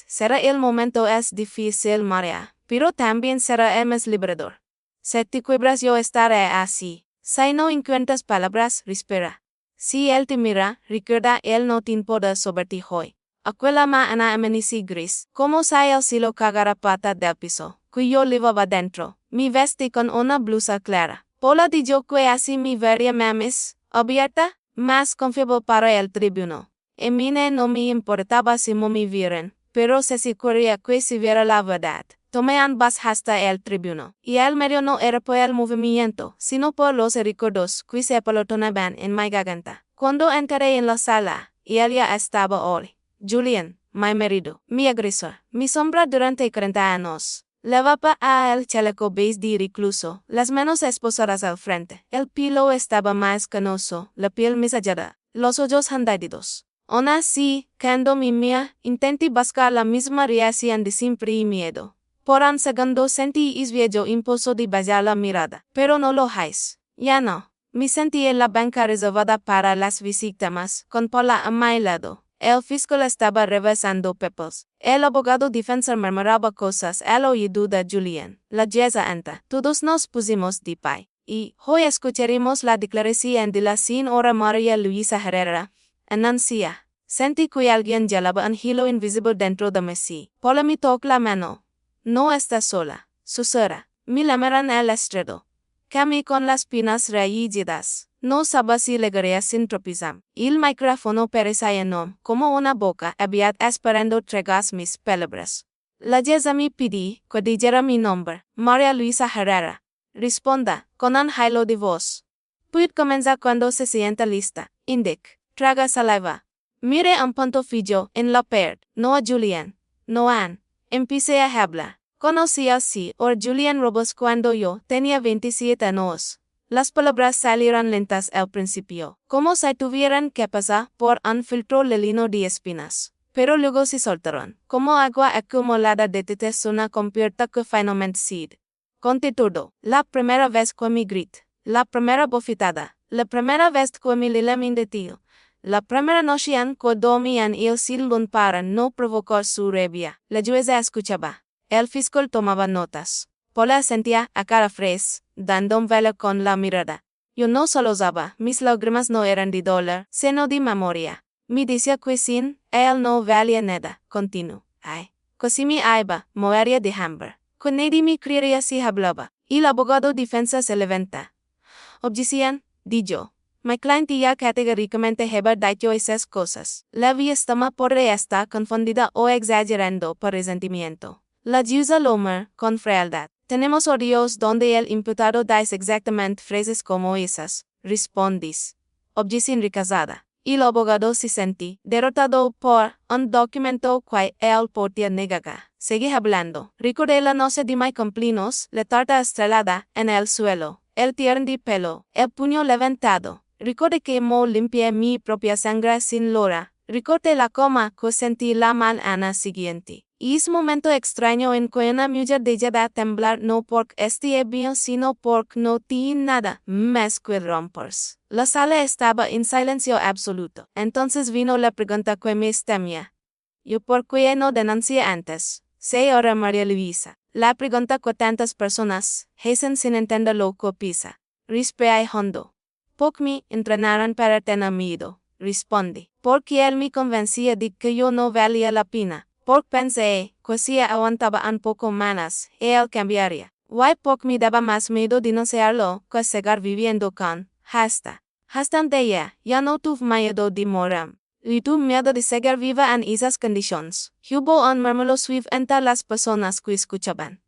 Será el momento es difícil, María, pero también será el más liberador. Si te quiebras yo estaré así. Si no encuentras palabras, respira. Si él te mira, recuerda él no tiene poder sobre ti hoy. Aquella mañana amanecí gris, como si el cielo cagara pata del piso, que yo llevaba dentro. Me vestí con una blusa clara. Paula dijo que así me vería más abierta, más confiable para el tribunal. A mí no me importaba si me vieran, pero se quería que se viera la verdad. Tomé un bus hasta el tribunal, y el medio no era por el movimiento, sino por los recuerdos que se apelotonaban en mi garganta. Cuando entré en la sala, y él ya estaba hoy. Julian, mi marido, mi agresor, mi sombra durante 40 años. Llevaba a el chaleco beige de recluso, las manos esposadas al frente. El pelo estaba más canoso, la piel mesallada, los ojos hundidos. Aún así, cuando me mía, intenté buscar la misma reacción de siempre y miedo. Por un segundo sentí el viejo impulso de bajar la mirada, pero no lo hice. Ya no. Me sentí en la banca reservada para las víctimas, con Paula a mi lado. El fiscal estaba revisando papeles. El abogado defensor murmuraba cosas al oído de Julian. La Giesa entra. Todos nos pusimos de pie. Y hoy escucharemos la declaración de la señora María Luisa Herrera. Anuncia. Sentí que alguien llevaba un hilo invisible dentro de mí. Paula me tocó la mano. No estás sola, susurra. Me llamaron al estrado. Camí con las piernas rígidas. No sabía si llegaría sin tropezar. El micrófono parecía enorme, como una boca abierta esperando tragar mis palabras. La Giesa me pidió que dijera mi nombre, María Luisa Herrera. Responda, con un hilo de voz. Puede comenzar cuando se sienta lista. Indic. Traga saliva. Mire un punto fijo en la pared. No a Julian. No a Anne. Empecé a hablar. Conocí a Julian Robles cuando yo tenía 27 años. Las palabras salieron lentas al principio, como si tuvieran que pasar por un filtro lino de espinas. Pero luego se soltaron, como agua acumulada de tetesuna compuerta que finalmente cede. Conté todo, la primera vez que me grité, la primera bofetada, la primera vez que me lilamin de tío. La primera noche en que dormí en el salón para no provocar su rabia. La jueza escuchaba. El fiscal tomaba notas. Paula sentía a cara fresca, dando un velo con la mirada. Yo no solozaba, mis lágrimas no eran de dolor, sino de memoria. Me decía que sin él no valía nada, continuó. Que si me iba, moriría de hambre. Que nadie me creería si hablaba. Y el abogado defensa se levanta. Objeción, dijo. Mi cliente ya categóricamente ha dicho esas cosas. La víctima podría estar confundida o exagerando por resentimiento. La jueza Lomer, con frialdad. Tenemos audios donde el imputado dice exactamente frases como esas. Respondis. Objeción rechazada. Y el abogado se sentí derrotado por un documento que él podía negar. Sigue hablando. Recordé la noche de mi cumpleaños, la tarta estrellada en el suelo, el tirón de pelo, el puño levantado. Recordé que mo limpié mi propia sangre sin lora. Recordé la coma que sentí la mañana siguiente. Y es momento extraño en que una mujer deja temblar no porque esté bien sino porque no tiene nada más que romperse. La sala estaba en silencio absoluto. Entonces vino la pregunta que me temía. ¿Yo por qué no denuncié antes? Señora María Luisa. La pregunta que tantas personas hacen sin entender lo que pisa. Respiré hondo. Porque me entrenaron para tener miedo, respondí. Porque él me convencía de que yo no valía la pena. Porque pensé que si aguantaba un poco más, él cambiaría. Why porque me daba más miedo denunciarlo que seguir viviendo con hasta. Hasta un día, ya no tuve miedo de morir. Y tuve miedo de seguir viva en esas condiciones. Hubo un murmullo suave entre las personas que escuchaban.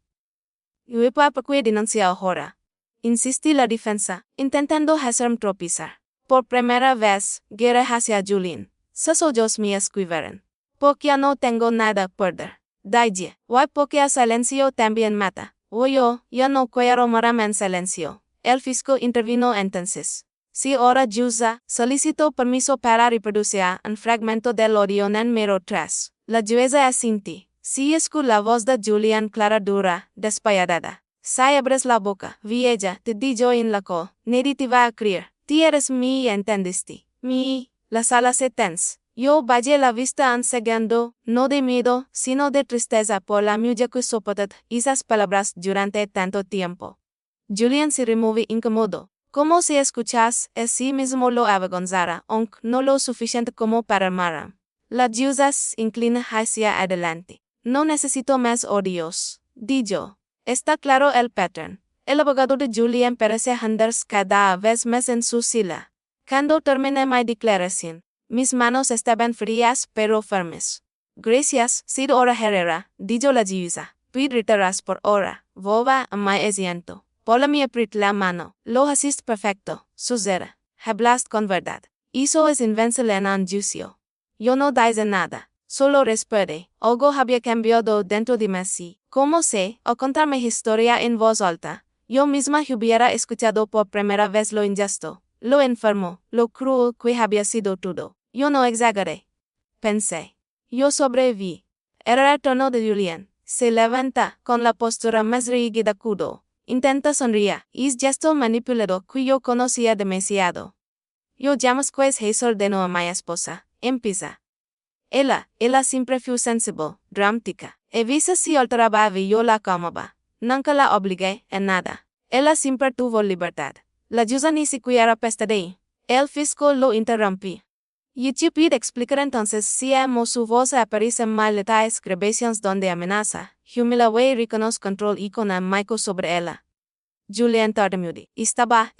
¿Y por qué denunciar ahora? Insistí la defensa, intentando hacerme tropezar. Por primera vez, guerra hacia Julian. Sus ojos me escribieron. Porque ya no tengo nada que perder. Dije, why porque el silencio también mata. O yo, ya no quiero morir en silencio. El fiscal intervino entonces. Si ahora jueza, solicitó permiso para reproducir un fragmento del audio en mero 3. La jueza asintió. Si escuché la voz de Julian clara dura, despiadada. Si abres la boca, vieja, te digo en la co, nadie te va a creer. Ti eres mi, entendiste. Mi, la sala se tensa. Yo bajé la vista un segundo, no de miedo, sino de tristeza por la mujer que soportó esas palabras durante tanto tiempo. Julian se removió incómodo. Como si escuchas, es sí mismo lo avergonzara, aunque no lo suficiente como para amar. La jueza se inclina hacia adelante. No necesito más odios, dijo. Está claro el patrón. El abogado de Julian parece hundirse cada vez más en su silla. Cuando terminé mi declaración, mis manos estaban frías pero firmes. Gracias, Señora Herrera, dijo la jueza. Puede retirarse por ahora. Vuelva a mi asiento. Paula me apretó la mano. Lo hiciste perfecto, Susana. Hablaste con verdad. Eso es invencible en un juicio. Yo no dije nada. Solo respiré. Algo había cambiado dentro de mí. Como sé, al contar mi historia en voz alta, yo misma hubiera escuchado por primera vez lo injusto, lo enfermo, lo cruel que había sido todo. Yo no exageré. Pensé. Yo sobreviví. Era el tono de Julian. Se levanta, con la postura más rígida cudo. Intenta sonreír. Es gesto manipulado que yo conocía demasiado. Yo llamas que es eso ordenó a mi esposa. Empieza. Ella siempre fue sensible, dramática. A veces si alteraba y yo la calmaba. Nunca la obligué a nada. Ella siempre tuvo libertad. La jueza ni siquiera pestañeó. El fiscal lo interrumpió. Y te pido explicar entonces si su voz aparece mal detalles grabaciones donde amenaza, humilla y reconoce control económico sobre ella. Julian tartamudeó. Estaba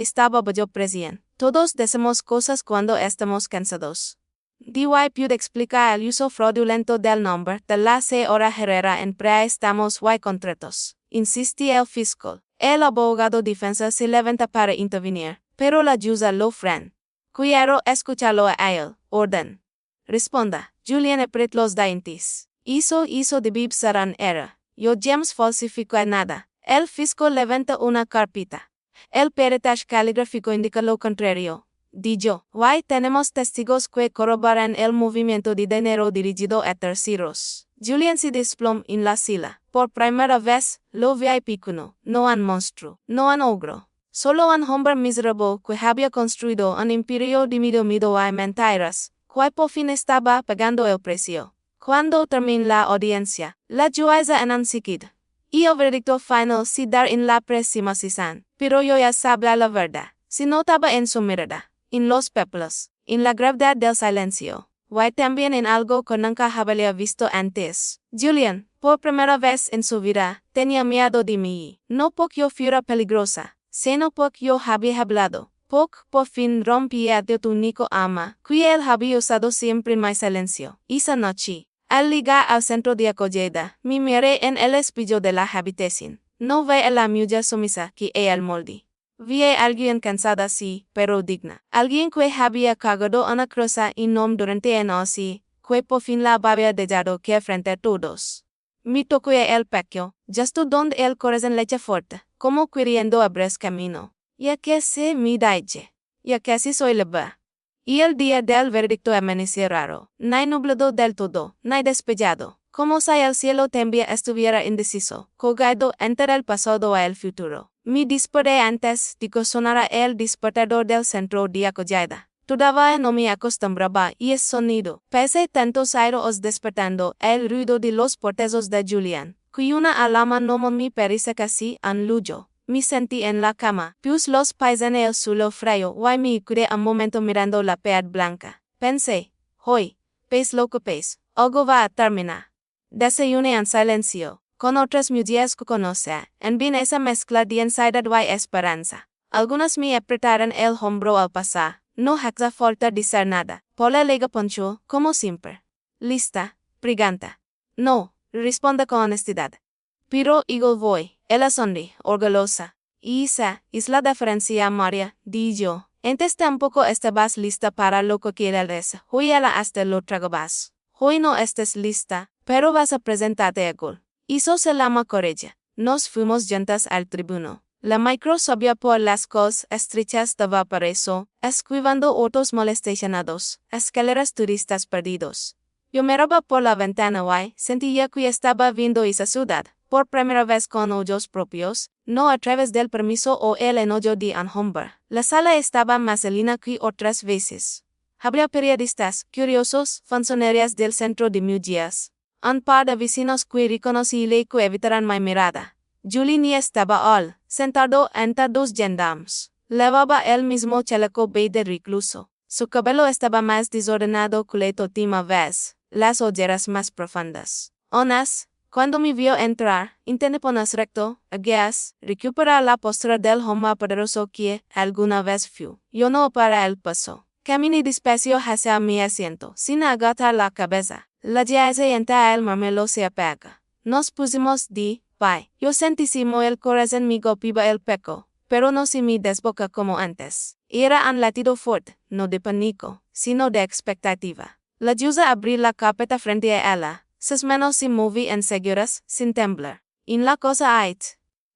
bajo presión. Todos decimos cosas cuando estamos cansados. DY puede explicar el uso fraudulento del nombre de la señora Herrera en préstamos y contratos. Insiste el fiscal. El abogado defensa se levanta para intervenir, pero la jueza lo frena. Quiero escucharlo a él. Orden. Responda. Julian apretó los dientes. Eso debe ser un error. Yo jamás falsifico nada. El fiscal levanta una carpeta. El peritaje caligráfico indica lo contrario. Dijo, why tenemos testigos que corroboran el movimiento de dinero dirigido a terceros. Julian se desplomó en la silla. Por primera vez, lo vi pequeño, no un monstruo, no un ogro. Solo un hombre miserable que había construido un imperio de miedo y mentiras, que por fin estaba pagando el precio. Cuando terminó la audiencia, la jueza anunció y el veredicto final se dará en la próxima sesión. Pero yo ya sabía la verdad. Se notaba en su mirada, en los papeles, en la gravedad del silencio, y también en algo que nunca había visto antes. Julian, Por primera vez en su vida, tenía miedo de mí. No porque yo fuera peligrosa, sino porque yo había hablado. Porque por fin rompía de tu único ama, que él había usado siempre mi silencio. Esa noche, al llegar al centro de acogida, me miré en el espejo de la habitación. No vi a la mujer sumisa que el molde. Vi a alguien cansada sí, pero digna. Alguien que había cargado una cruz enorme en así, que por fin la había dejado que frente a todos. Me tocó el pecho, justo donde el corazón late fuerte, como queriendo abrir camino. Ya que se me daije. Ya casi soy libre. Y el día del veredicto amaneció raro, no nublado del todo, no despejado, como si el cielo también estuviera indeciso, colgado entre el pasado y el futuro. Me desperté antes de que sonara el despertador del centro de acogida. Todavía no me acostumbraba a ese sonido. Pese tantos años despertando el ruido de los portazos de Julián, que una alarma no me parece casi un lujo. Me sentí en la cama, puse los pies en el suelo frío y me quedé un momento mirando la pared blanca. Pensé, hoy, pese lo que pese, algo va a terminar. Desayuné en silencio, con otras mujeres que conocía, en bien esa mezcla de ansiedad y esperanza. Algunas me apretaron el hombro al pasar, no hace falta decir nada. Paula lega poncho, como siempre. Lista, pregunta. No, responde con honestidad. Pero igual voy. Ella sonríe, orgullosa. Y esa es la diferencia, María, di yo. Antes tampoco estabas lista para lo que quieres. Hoy ella hasta lo tragabas. Hoy no estés lista, pero vas a presentarte a gol. Eso se llama coraje. Nos fuimos juntas al tribuno. La micro subía por las calles estrechas de Valparaíso, esquivando autos molestacionados, escaleras turistas perdidos. Yo miraba por la ventana y sentía que estaba viendo esa ciudad. Por primera vez con ojos propios, no a través del permiso o el enojo de un hombre. La sala estaba más llena que otras veces. Había periodistas, curiosos, funcionarios del centro de mujeres. Un par de vecinos que reconocí y que evitaron mi mirada. Julie ni estaba al, sentado entre dos gendarmes. Llevaba el mismo chaleco beige de recluso. Su cabello estaba más desordenado que la última vez, las ojeras más profundas. Onas, cuando me vio entrar, intenté ponerse recto, aguas, recuperar la postura del hombre poderoso que alguna vez fui. Yo no para el paso. Caminé despacio hacia mi asiento, sin agatar la cabeza. La llave entre el marmelo se apaga. Nos pusimos de pie. Yo sentí como el corazón me golpeaba el pecho, pero no se me desboca como antes. Era un latido fuerte, no de pánico, sino de expectativa. La yusa abrió la carpeta frente a ella. Sus manos se movían seguras, sin temblar. En la cosa ait.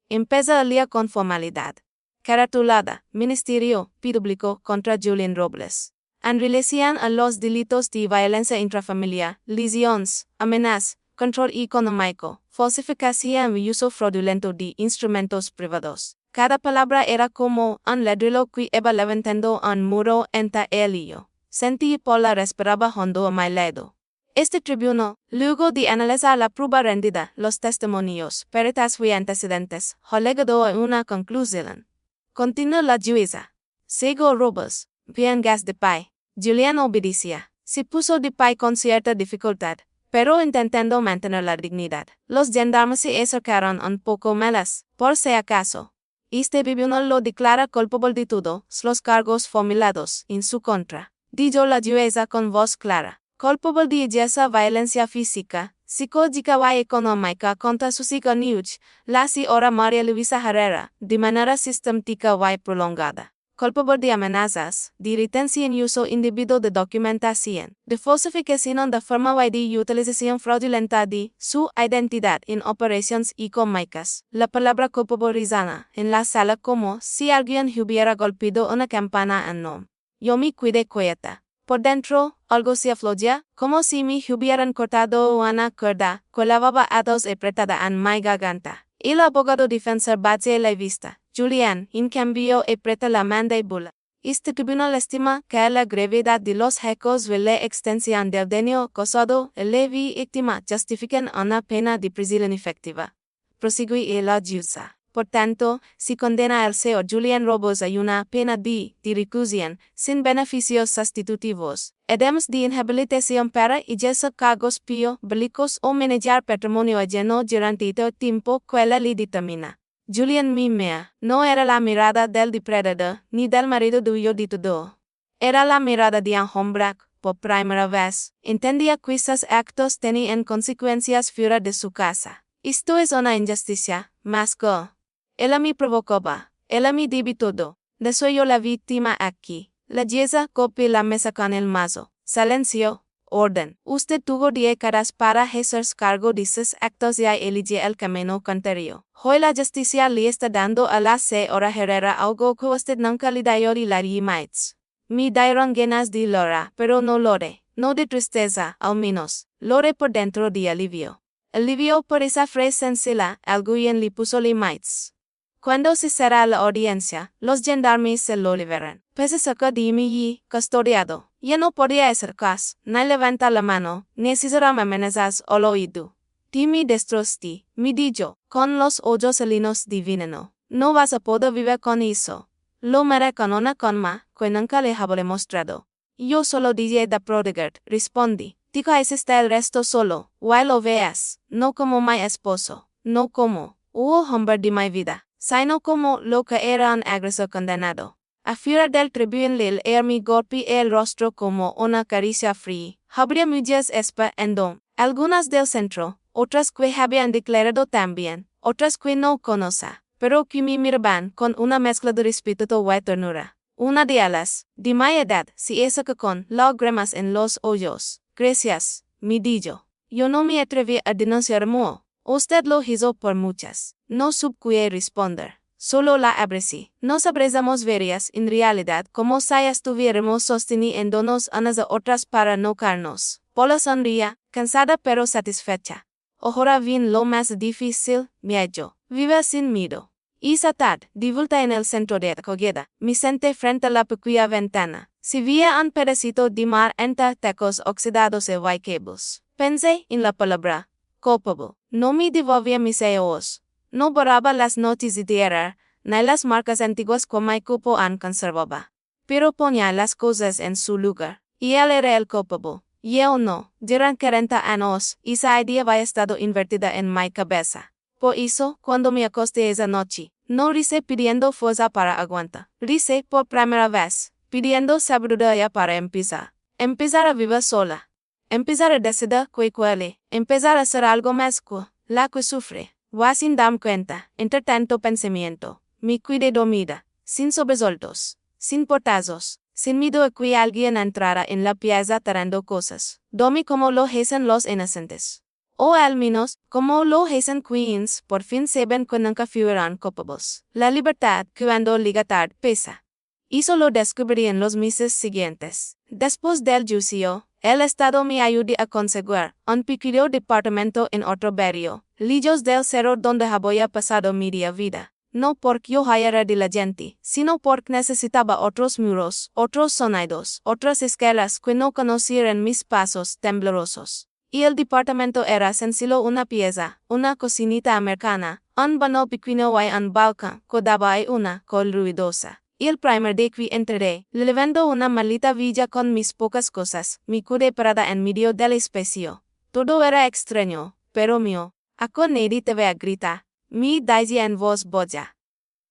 Empezó a leer con formalidad. Caratulada, Ministerio Público contra Julián Robles. En relación a los delitos de violencia intrafamiliar, lesiones, amenazas, control económico, falsificación y uso fraudulento de instrumentos privados. Cada palabra era como un ladrillo que iba levantando un muro entre él y yo. Sentí Paula respiraba hondo a mi lado. Este tribuno, luego de analizar la prueba rendida, los testimonios, peritas y antecedentes, ha llegado a una conclusión. Continuó la jueza. Sigo Robles, bien gas de pie. Julián obedecía. Se puso de pie con cierta dificultad, pero intentando mantener la dignidad. Los gendarmes se acercaron un poco más, por si acaso. Este tribuno lo declara culpable de todos los cargos formulados en su contra. Dijo la jueza con voz clara. Culpable de esa violencia física, psicológica y económica contra su hija Niuch, la señora María Luisa Herrera, de manera sistemática y prolongada. Culpable de amenazas, de retención y uso indebido de documentación, de falsificación de forma y de utilización fraudulenta de su identidad en operaciones económicas. La palabra culpable resana en la sala como si alguien hubiera golpeado una campana en nom. Yo me quedé quieta. Por dentro, algo se aflojó, como si me hubieran cortado una cuerda, que llevaba atos apretada en mi garganta. El abogado defensor bate la vista. Julián, en cambio, aprieta la mandíbula. Este tribunal estima que la gravedad de los hechos y la extensión del daño causado a la víctima justifican una pena de prisión efectiva. Prosiguió la jueza. Por tanto, si condena al señor Julian Robles a una pena de reclusión sin beneficios sustitutivos, además de inhabilitación para ejercer cargos públicos o manejar patrimonio ajeno durante el tiempo que la ley determina. Julian Mimea no era la mirada del depredador ni del marido duyo de todo. Era la mirada de un hombre, por primera vez, entendía que sus actos tenían consecuencias fuera de su casa. Esto es una injusticia, mas que él me provocaba, él me debe todo. De soy yo la víctima aquí. La yeza golpeó la mesa con el mazo. Silencio, orden. Usted tuvo décadas para hacerse cargo de sus actos y eligió el camino contrario. Hoy la justicia le está dando a la señora Herrera algo que usted nunca le dio y la más. Me dieron ganas de llorar, pero no lloré, no de tristeza, al menos, lloré por dentro de alivio. Alivio por esa frase sencilla, alguien le puso más. Cuando se cerró la audiencia, los gendarmes se lo liberan. Pese cerca de mí y, custodiado, ya no podía hacer caso, ni levantar la mano, ni citarme amenazas al oído. Ti me destrozaste, me dijo, con los ojos salinos de veneno. No vas a poder vivir con eso. Lo miré con una calma que nunca le había mostrado. Yo solo dije de prodigar, respondí. Digo hiciste el resto solo, lo veas, no como mi esposo, no como, hombre de mi vida, sino como lo que era un agresor condenado. Afuera del tribunal me golpeó el rostro como una caricia fría. Habría muchas esperando, algunas del centro, otras que habían declarado también, otras que no conocía, pero que me miraban con una mezcla de respeto y ternura. Una de ellas, de mi edad, se acercó con lágrimas en los ojos. Gracias, me dijo. Yo no me atreví a denunciarme. Usted lo hizo por muchas. No supe qué responder. Solo la abracé. Nos abrazamos varias en realidad como si estuviéramos sosteniéndonos unas a otras para no caernos. Paula sonría, cansada pero satisfecha. Ahora viene lo más difícil, me dijo. Vive sin miedo. Esa tarde, de vuelta en el centro de acogida, me senté frente a la pequeña ventana. Se veía un pedacito de mar entre tecos oxidados y cables. Pensé en la palabra culpable. No me devolvía mis ojos. No borraba las notas de tierra, ni las marcas antiguas que mi cuerpo aún conservaba. Pero ponía las cosas en su lugar. Y él era el culpable. Yo no. Durante 40 años, esa idea había estado invertida en mi cabeza. Por eso, cuando me acosté esa noche, no recé pidiendo fuerza para aguantar. Recé por primera vez, pidiendo sabiduría para empezar. Empezar a vivir sola. Empezar a decidir qué quiere. Empezar a hacer algo más que la que sufre. Va sin darme cuenta, entre tanto pensamiento. Me cuidé dormida, sin sobresaltos, sin portazos, sin miedo a que alguien entrara en la pieza tirando cosas. Dormí como lo hacen los inocentes. O al menos, como lo hacen queens, por fin saben que nunca fueron culpables. La libertad, cuando llega tarde, pesa. Eso lo descubrí en los meses siguientes. Después del juicio, el Estado me ayudó a conseguir un pequeño departamento en otro barrio, lejos del cerro donde había pasado media vida. No porque yo era diligente, sino porque necesitaba otros muros, otros sonidos, otras escalas que no conocieran mis pasos temblorosos. Y el departamento era sencillo: una pieza, una cocinita americana, un baño pequeño y un balcón que daba a una col ruidosa. Y el primer día que entré, llevando una maleta vieja con mis pocas cosas, me quedé parada en medio del espacio. Todo era extraño, pero mío. Ako nadie te vea gritar, me decía en voz baja.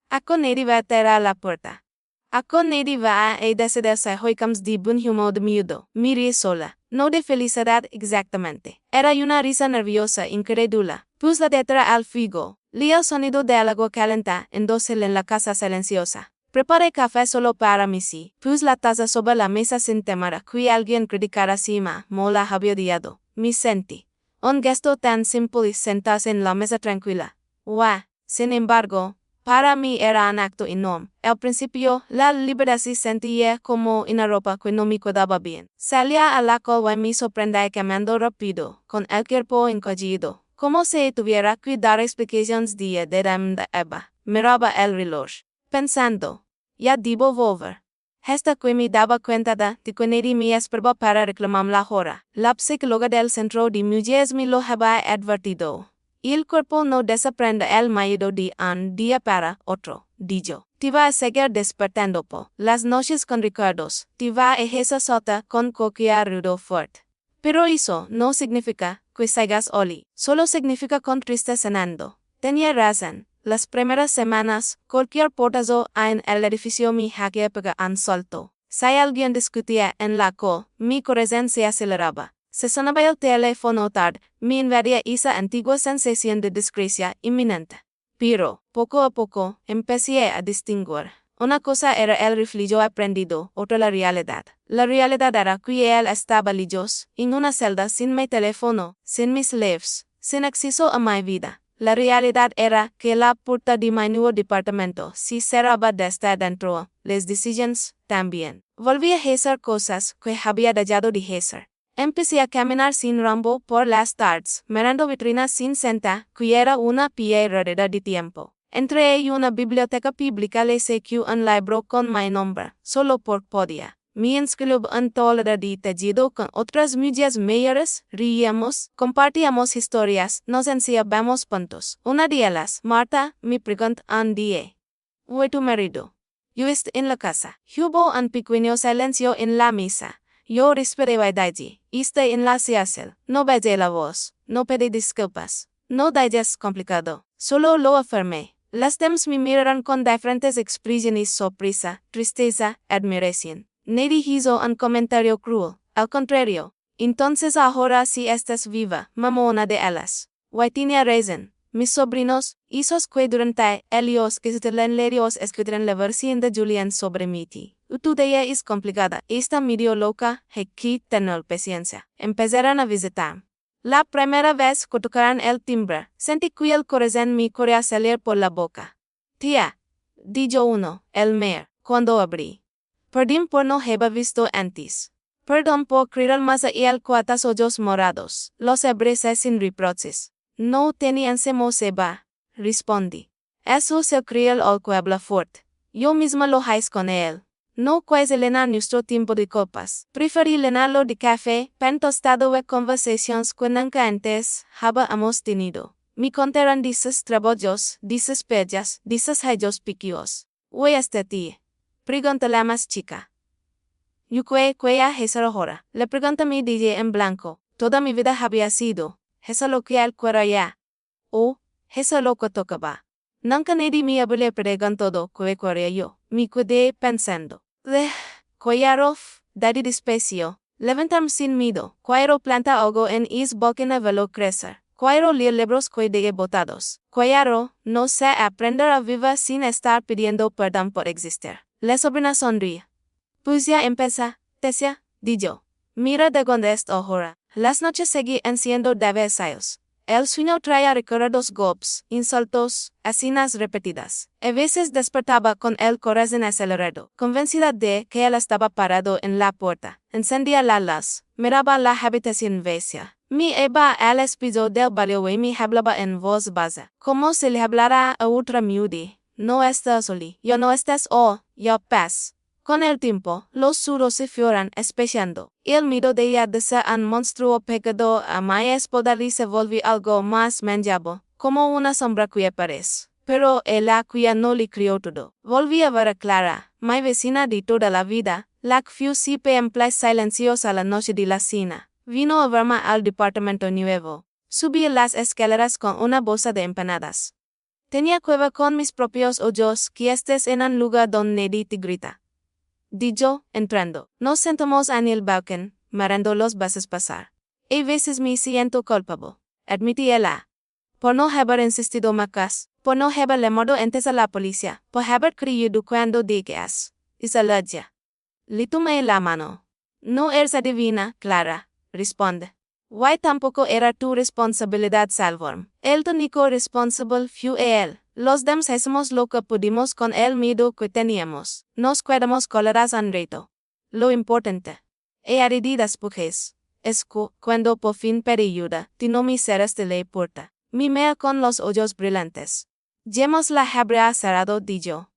Ako nadie va a cerrar la puerta. Ako nadie va a decidirse hoy comes de buen humor de miedo. Miré sola. No de felicidad exactamente. Era una risa nerviosa, incrédula. Puse la letra al fuego. Leí el sonido del agua caliente en dosel en la casa silenciosa. Preparé café solo para mí. Puse la taza sobre la mesa sin temer que alguien criticara si me la había odiado. Me sentí. Un gesto tan simple y sentarse en la mesa tranquila. Sin embargo, para mí era un acto enorme. Al principio, la libertad se sentía como una ropa que no me quedaba bien. Salía a la calle y me sorprendía caminando rápido, con el cuerpo encogido, como si tuviera que dar explicaciones de Eva. Miraba el reloj, pensando, ya debo volver. Hasta que me daba cuenta de que nadie me esperaba para reclamar la hora. La psicóloga del centro de mujeres me lo había advertido. Y el cuerpo no desaprende el marido de un día para otro, dijo. Te va a seguir despertando por las noches con recuerdos, te va a esa sota con cualquier ruido fuerte. Pero eso no significa que sigas oli, solo significa con triste cenando. Tenía razón, las primeras semanas, cualquier portazo en el edificio me hacía pegar un salto. Si alguien discutía en la call, mi corazón se aceleraba. Se sonaba el teléfono tarde, me invadía esa antigua sensación de desgracia inminente. Pero, poco a poco, empecé a distinguir. Una cosa era el refugio aprendido, otra la realidad. La realidad era que él estaba lejos, en una celda sin mi teléfono, sin mis lives, sin acceso a mi vida. La realidad era que la puerta de mi nuevo departamento se cerraba desde dentro, las decisiones también. Volví a hacer cosas que había dejado de hacer. Empecé a caminar sin rumbo por las tardes, mirando vitrinas sin senta, que era una pérdida de tiempo. Entré en una biblioteca pública, leí un libro con mi nombre, solo por podía. Me inscribí en toda de tejido con otras mujeres mayores, reíamos, compartíamos historias, nos enseñábamos puntos. Una de ellas, Marta, me preguntó un día. ¿Fue tu marido? Yo estoy en la casa. Hubo un pequeño silencio en la mesa. Yo respiré y dije, estoy en la cárcel. No bajé la voz, no pedí disculpas. No digas complicado, solo lo afirmé. Las demás me miraron con diferentes expresiones: sorpresa, tristeza, admiración. Nadie hizo un comentario cruel, al contrario. Entonces ahora si estás viva, mamona de ellas. Y tenía razón. Mis sobrinos, esos que durante ellos que se lerios escribieron la versión de Julian sobre mi tía. Tu idea es complicada, está medio loca, hay que tener paciencia. Empezaron a visitar. La primera vez que tocaron el timbre, sentí que el corazón me corría salir por la boca. Tía, dijo uno, el mayor, cuando abrí. Perdón por no haber visto antes. Perdón por creer más a él cuatas ojos morados. Los abracé sin reproches. No teníamos seba, respondí. Eso se cree el que habla fuerte. Yo misma lo hice con él. No quise llenar nuestro tiempo de copas. Preferí llenarlo de café, pan tostado y conversaciones que nunca antes habíamos tenido. Me contaron de sus trabajos, de sus pellas, de sus hallos piquillos. ¿Oye hasta ti? Preguntó la más chica. Yo que a hacer ahora. Le pregunta me dije en blanco. Toda mi vida había sido. Eso lo que él quería. O, eso lo que tocaba. Nunca nadie me había preguntado que quería yo. Me quedé pensando. Coyarof, daddy despacio. Levantarme sin miedo. Quiero plantar algo en es volcán velo crecer. Quiero leer libros que de botados. Quiero, no sé, aprender a vivir sin estar pidiendo perdón por existir. La sobrina sonríe. Pues ya empieza, Tesia, dijo. Mira de dónde es ahora. Las noches seguí siendo devastados. El sueño traía recuerdos golpes, insultos, escenas repetidas. A veces despertaba con el corazón acelerado, convencida de que él estaba parado en la puerta. Encendía la luz, miraba la habitación vacía. Me iba al espejo del baño y me hablaba en voz baja, como si le hablara a otra mujer. No estás soli, yo no estás yo paz. Con el tiempo, los suros se fueron especiando. El miedo de ella de ser un monstruo pegado a mi espalda se volvió algo más manejable, como una sombra que aparece. Pero ella que no le crió todo. Volví a ver a Clara, mi vecina de toda la vida, la que fue siempre en play silenciosa la noche de la cena. Vino a verme al departamento nuevo. Subí las escaleras con una bolsa de empanadas. Tenía que ver con mis propios ojos que estés en un lugar donde nadie te grita. Dijo, entrando. Nos sentamos en el balcón, mirando los buses pasar. A veces me siento culpable, admití ella. Por no haber insistido más, por no haber llamado antes a la policía, por haber creído cuando digas. Esa lodgia. Le tomé la mano. No eres adivina, Clara, responde. Y tampoco era tu responsabilidad salvarme. El único responsable fue él. Los demás hacemos lo que pudimos con el miedo que teníamos. Nos quedamos coladas en reto. Lo importante. He heredado después. Es que, cuando por fin pedí ayuda, tú no me cerraste la puerta. Me miré con los ojos brillantes. James la habría cerrado, dijo.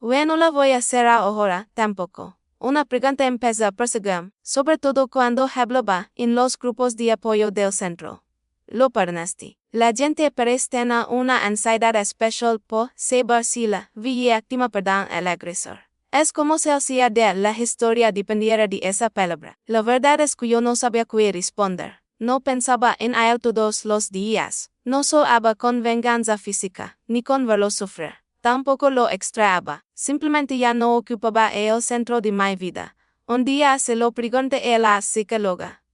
No la voy a cerrar ahora, tampoco. Una pregunta empezó a perseguirme, sobre todo cuando hablaba en los grupos de apoyo del centro. lo perdonaste. La gente parece tener una ansiedad especial por saber si la víctima perdona al agresor. Es como si el cierre de la historia dependiera de esa palabra. La verdad es que yo no sabía qué responder. No pensaba en él todos los días. No soñaba con venganza física, ni con verlo sufrir. Tampoco lo extrañaba. Simplemente ya no ocupaba el centro de mi vida. Un día se lo pregunté a la psicóloga.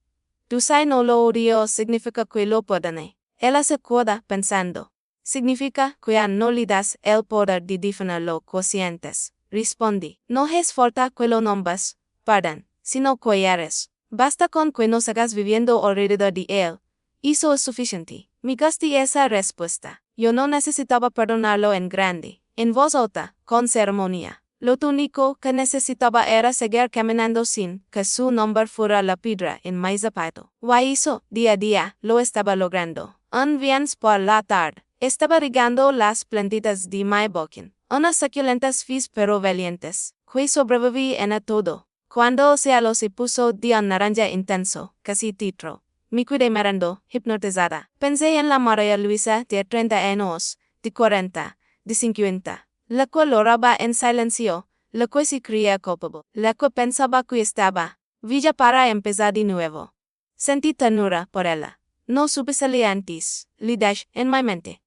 ¿Tú sabes no lo odio significa que lo perdoné? Ella se queda pensando. Significa que ya no le das el poder de definir lo que sientes. Respondí. No es falta que lo nombres, perdón, sino que eres. Basta con que no sigas viviendo alrededor de él. Eso es suficiente. Me gusté esa respuesta. Yo no necesitaba perdonarlo en grande, en voz alta, con ceremonia. Lo único que necesitaba era seguir caminando sin que su nombre fuera la piedra en mi zapato. Y eso, día a día, lo estaba logrando. Un viernes por la tarde, estaba regando las plantitas de mi balcón. Unas suculentas fis pero valientes, que sobreviví en a todo. Cuando el cielo se puso de un naranja intenso, casi titro, me quedé mirando, hipnotizada. Pensé en la María Luisa de 30 años, de 40, de 50, la cual oraba en silencio, la que se creía culpable, la que pensaba que estaba villa para empezar de nuevo. Sentí ternura por ella. No supe salir antes, lidash en mi mente.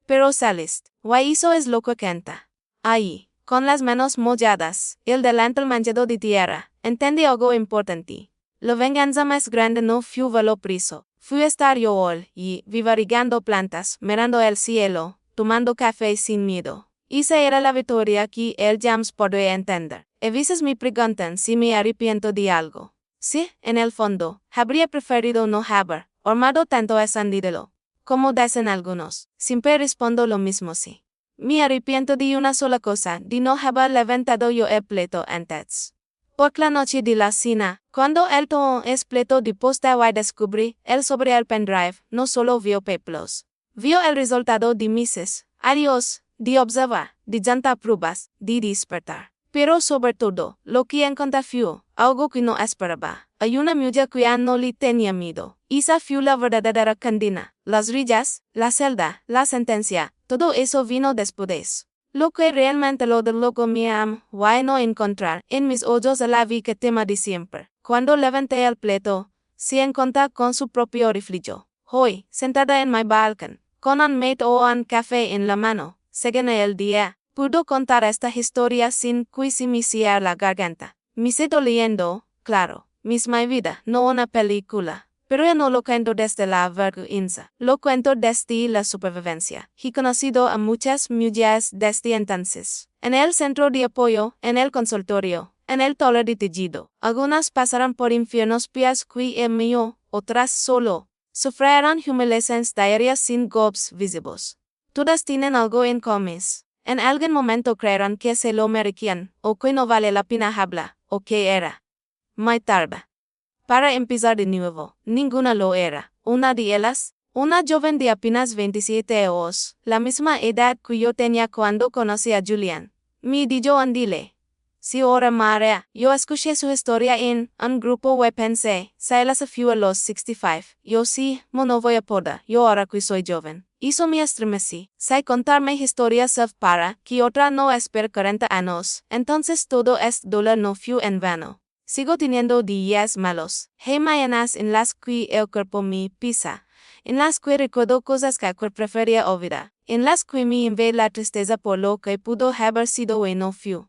Pero saliste, y eso es lo que canta. Ahí, con las manos mojadas, el delantal manchado de tierra, entendí algo importante. La venganza más grande no fue verlo preso, fue estar yo all y regando plantas, mirando el cielo, tomando café sin miedo. Esa era la victoria que el James podría entender. A veces me preguntan si me arrepiento de algo. Sí, en el fondo, habría preferido no haber armado tanto escándalo. Como dicen algunos, siempre respondo lo mismo sí. Me arrepiento de una sola cosa, de no haber levantado yo el pleito antes. Por la noche de la cena, cuando él tomó el pleito de posta y descubrí él sobre el pendrive, no solo vio peplos. Vio el resultado de Mrs. Adiós, de observar, de jantar pruebas, de despertar. Pero sobre todo, lo que encontré fue algo que no esperaba. Hay una mujer que ya no le tenía miedo. Esa fue la verdadera condena. Las rillas, la celda, la sentencia, todo eso vino después. Lo que realmente lo de loco me no encontrar en mis ojos a la víctima de siempre. Cuando levanté el pleito, se encontró con su propio reflejo. Hoy, sentada en mi balcón, con un mate o un café en la mano, según el día, pudo contar esta historia sin que se me cierre la garganta. Me siento leyendo, claro, mi vida, no una película. Pero yo no lo cuento desde la vergüenza, lo cuento desde la supervivencia. He conocido a muchas mujeres desde entonces. En el centro de apoyo, en el consultorio, en el taller de tejido. Algunas pasaron por infiernos peores que el mío, otras solo sufrieron humillaciones diarias sin golpes visibles. Todas tienen algo en común. En algún momento creyeron que se lo merecían, o que no vale la pena hablar, o que era muy tarde. Para empezar de nuevo, ninguna lo era. Una de ellas, una joven de apenas 27 años, la misma edad que yo tenía cuando conocí a Julian, me dijo un dile. Si ahora María, yo escuché su historia en un grupo y pensé, si ella se fue a los 65, yo sí, no voy a poder, yo ahora que soy joven. Eso me estremecí. Si contarme historias para que otra no espere 40 años, entonces todo este dolor no fue en vano. Sigo teniendo días malos. Hay mañanas en las que el cuerpo me pisa, en las que recuerdo cosas que prefería olvidar, en las que me invade la tristeza por lo que pudo haber sido y no fue.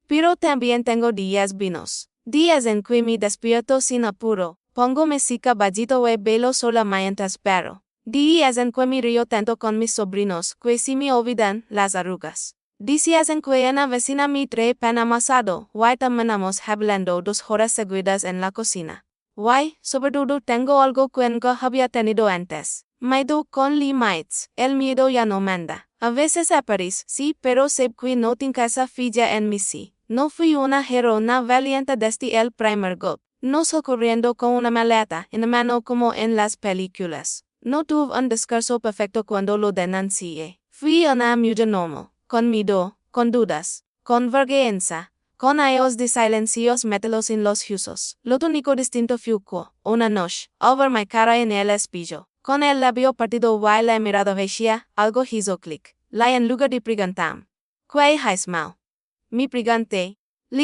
Pero también tengo días buenos. Días en que me despierto sin apuro, pongo música bajito y bailo sola mientras espero. Días en que me río tanto con mis sobrinos que se me olvidan las arrugas. Días en que una vecina me trae pan amasado, y terminamos hablando 2 horas seguidas en la cocina. Y, sobre todo tengo algo que nunca había tenido antes. Miedo con límites. El miedo ya no manda. A veces aparece, sí, pero sé que no tengo esa filla en mí sí. No fui una heroína valiente desde el primer golpe. No corriendo con una maleta en la mano como en las películas. No tuve un discurso perfecto cuando lo denuncié. Fui una mujer normal. Con miedo, con dudas, con vergüenza, con años de silencios metidos en los huesos. Lo único distinto fue que, una noche, al ver mi cara en el espejo, Con el labio partido y la mirada vacía, algo hizo clic. La en lugar de preguntar. ¿Qué has mal? Mi pregunté.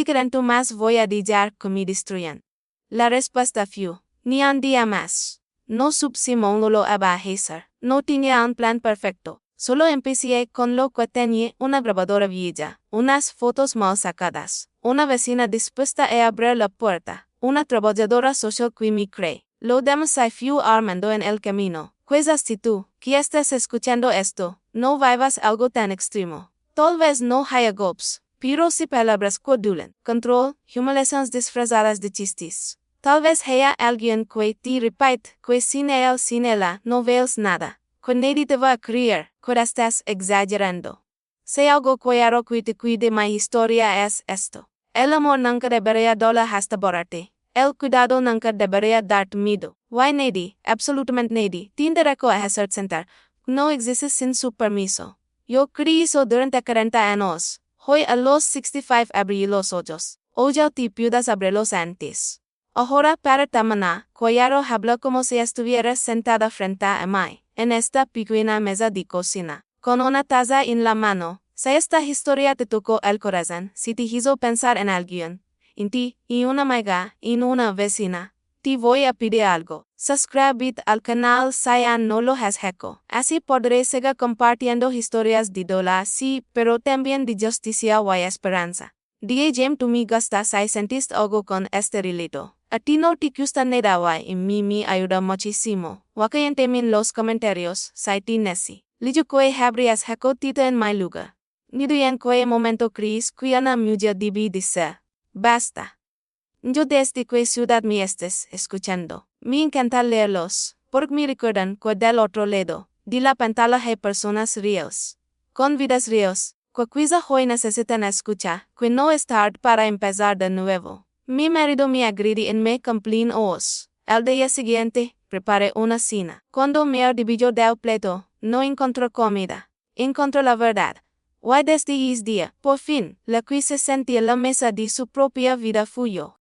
¿Cuánto más voy a dejar que me destruyan? La respuesta fue. Ni un día más. No supe si lo iba a hacer. No tenía un plan perfecto. Solo empecé con lo que tenía: una grabadora vieja, unas fotos mal sacadas, una vecina dispuesta a abrir la puerta, una trabajadora social que me cree. Lo demás se fue armando en el camino. Quizás si tú, que estás escuchando esto, no vivas algo tan extremo. Tal vez no haya golpes, pero sí palabras que duelen, control, humiliaciones disfrazadas de chistes. Tal vez haya alguien que te repite que sin él, sin ella, no ves nada. Que nadie te va a creer, que estás exagerando. Si algo que hará que te cuide mi historia es esto. El amor nunca debería doler hasta borrarte. El cuidado nunca debería darte miedo. Why nadie, absolutamente nadie, tiene derecho a hacer sentir. No existe sin su permiso. Yo creí eso durante 40 años. Hoy a los 65 abrí los ojos. Oye, te puedes abrirlos antes. Ahora para terminar, Collaro habló como si estuviera sentada frente a mí, en esta pequeña mesa de cocina, con una taza en la mano. Si esta historia te tocó el corazón, si te hizo pensar en alguien, en ti, y una amiga, en una vecina, te voy a pedir algo. Suscríbete al canal si aún no lo has hecho. Así podré seguir compartiendo historias de dolor, sí, pero también de justicia y esperanza. DM tu me gusta si sentiste algo con este relato. A ti no te gusta nada y me ayuda muchísimo. Cuéntame en los comentarios si te neci. Lijo que habrías hecho tita en mi lugar. Ni en qué momento crees que una mujer debe de ser. Basta. Yo desde que ciudad me estés escuchando. Me encanta leerlos, porque me recuerdan que del otro lado de la pantalla hay personas reales, con vidas reales, que quizá hoy necesitan escuchar, que no es tarde para empezar de nuevo. Mi marido me agrede en mi cumpleaños. El día siguiente, preparé una cena. Cuando me dividió del plato, no encontró comida. Encontró la verdad. Y desde ese día, por fin, la que se sentía la mesa de su propia vida fui yo.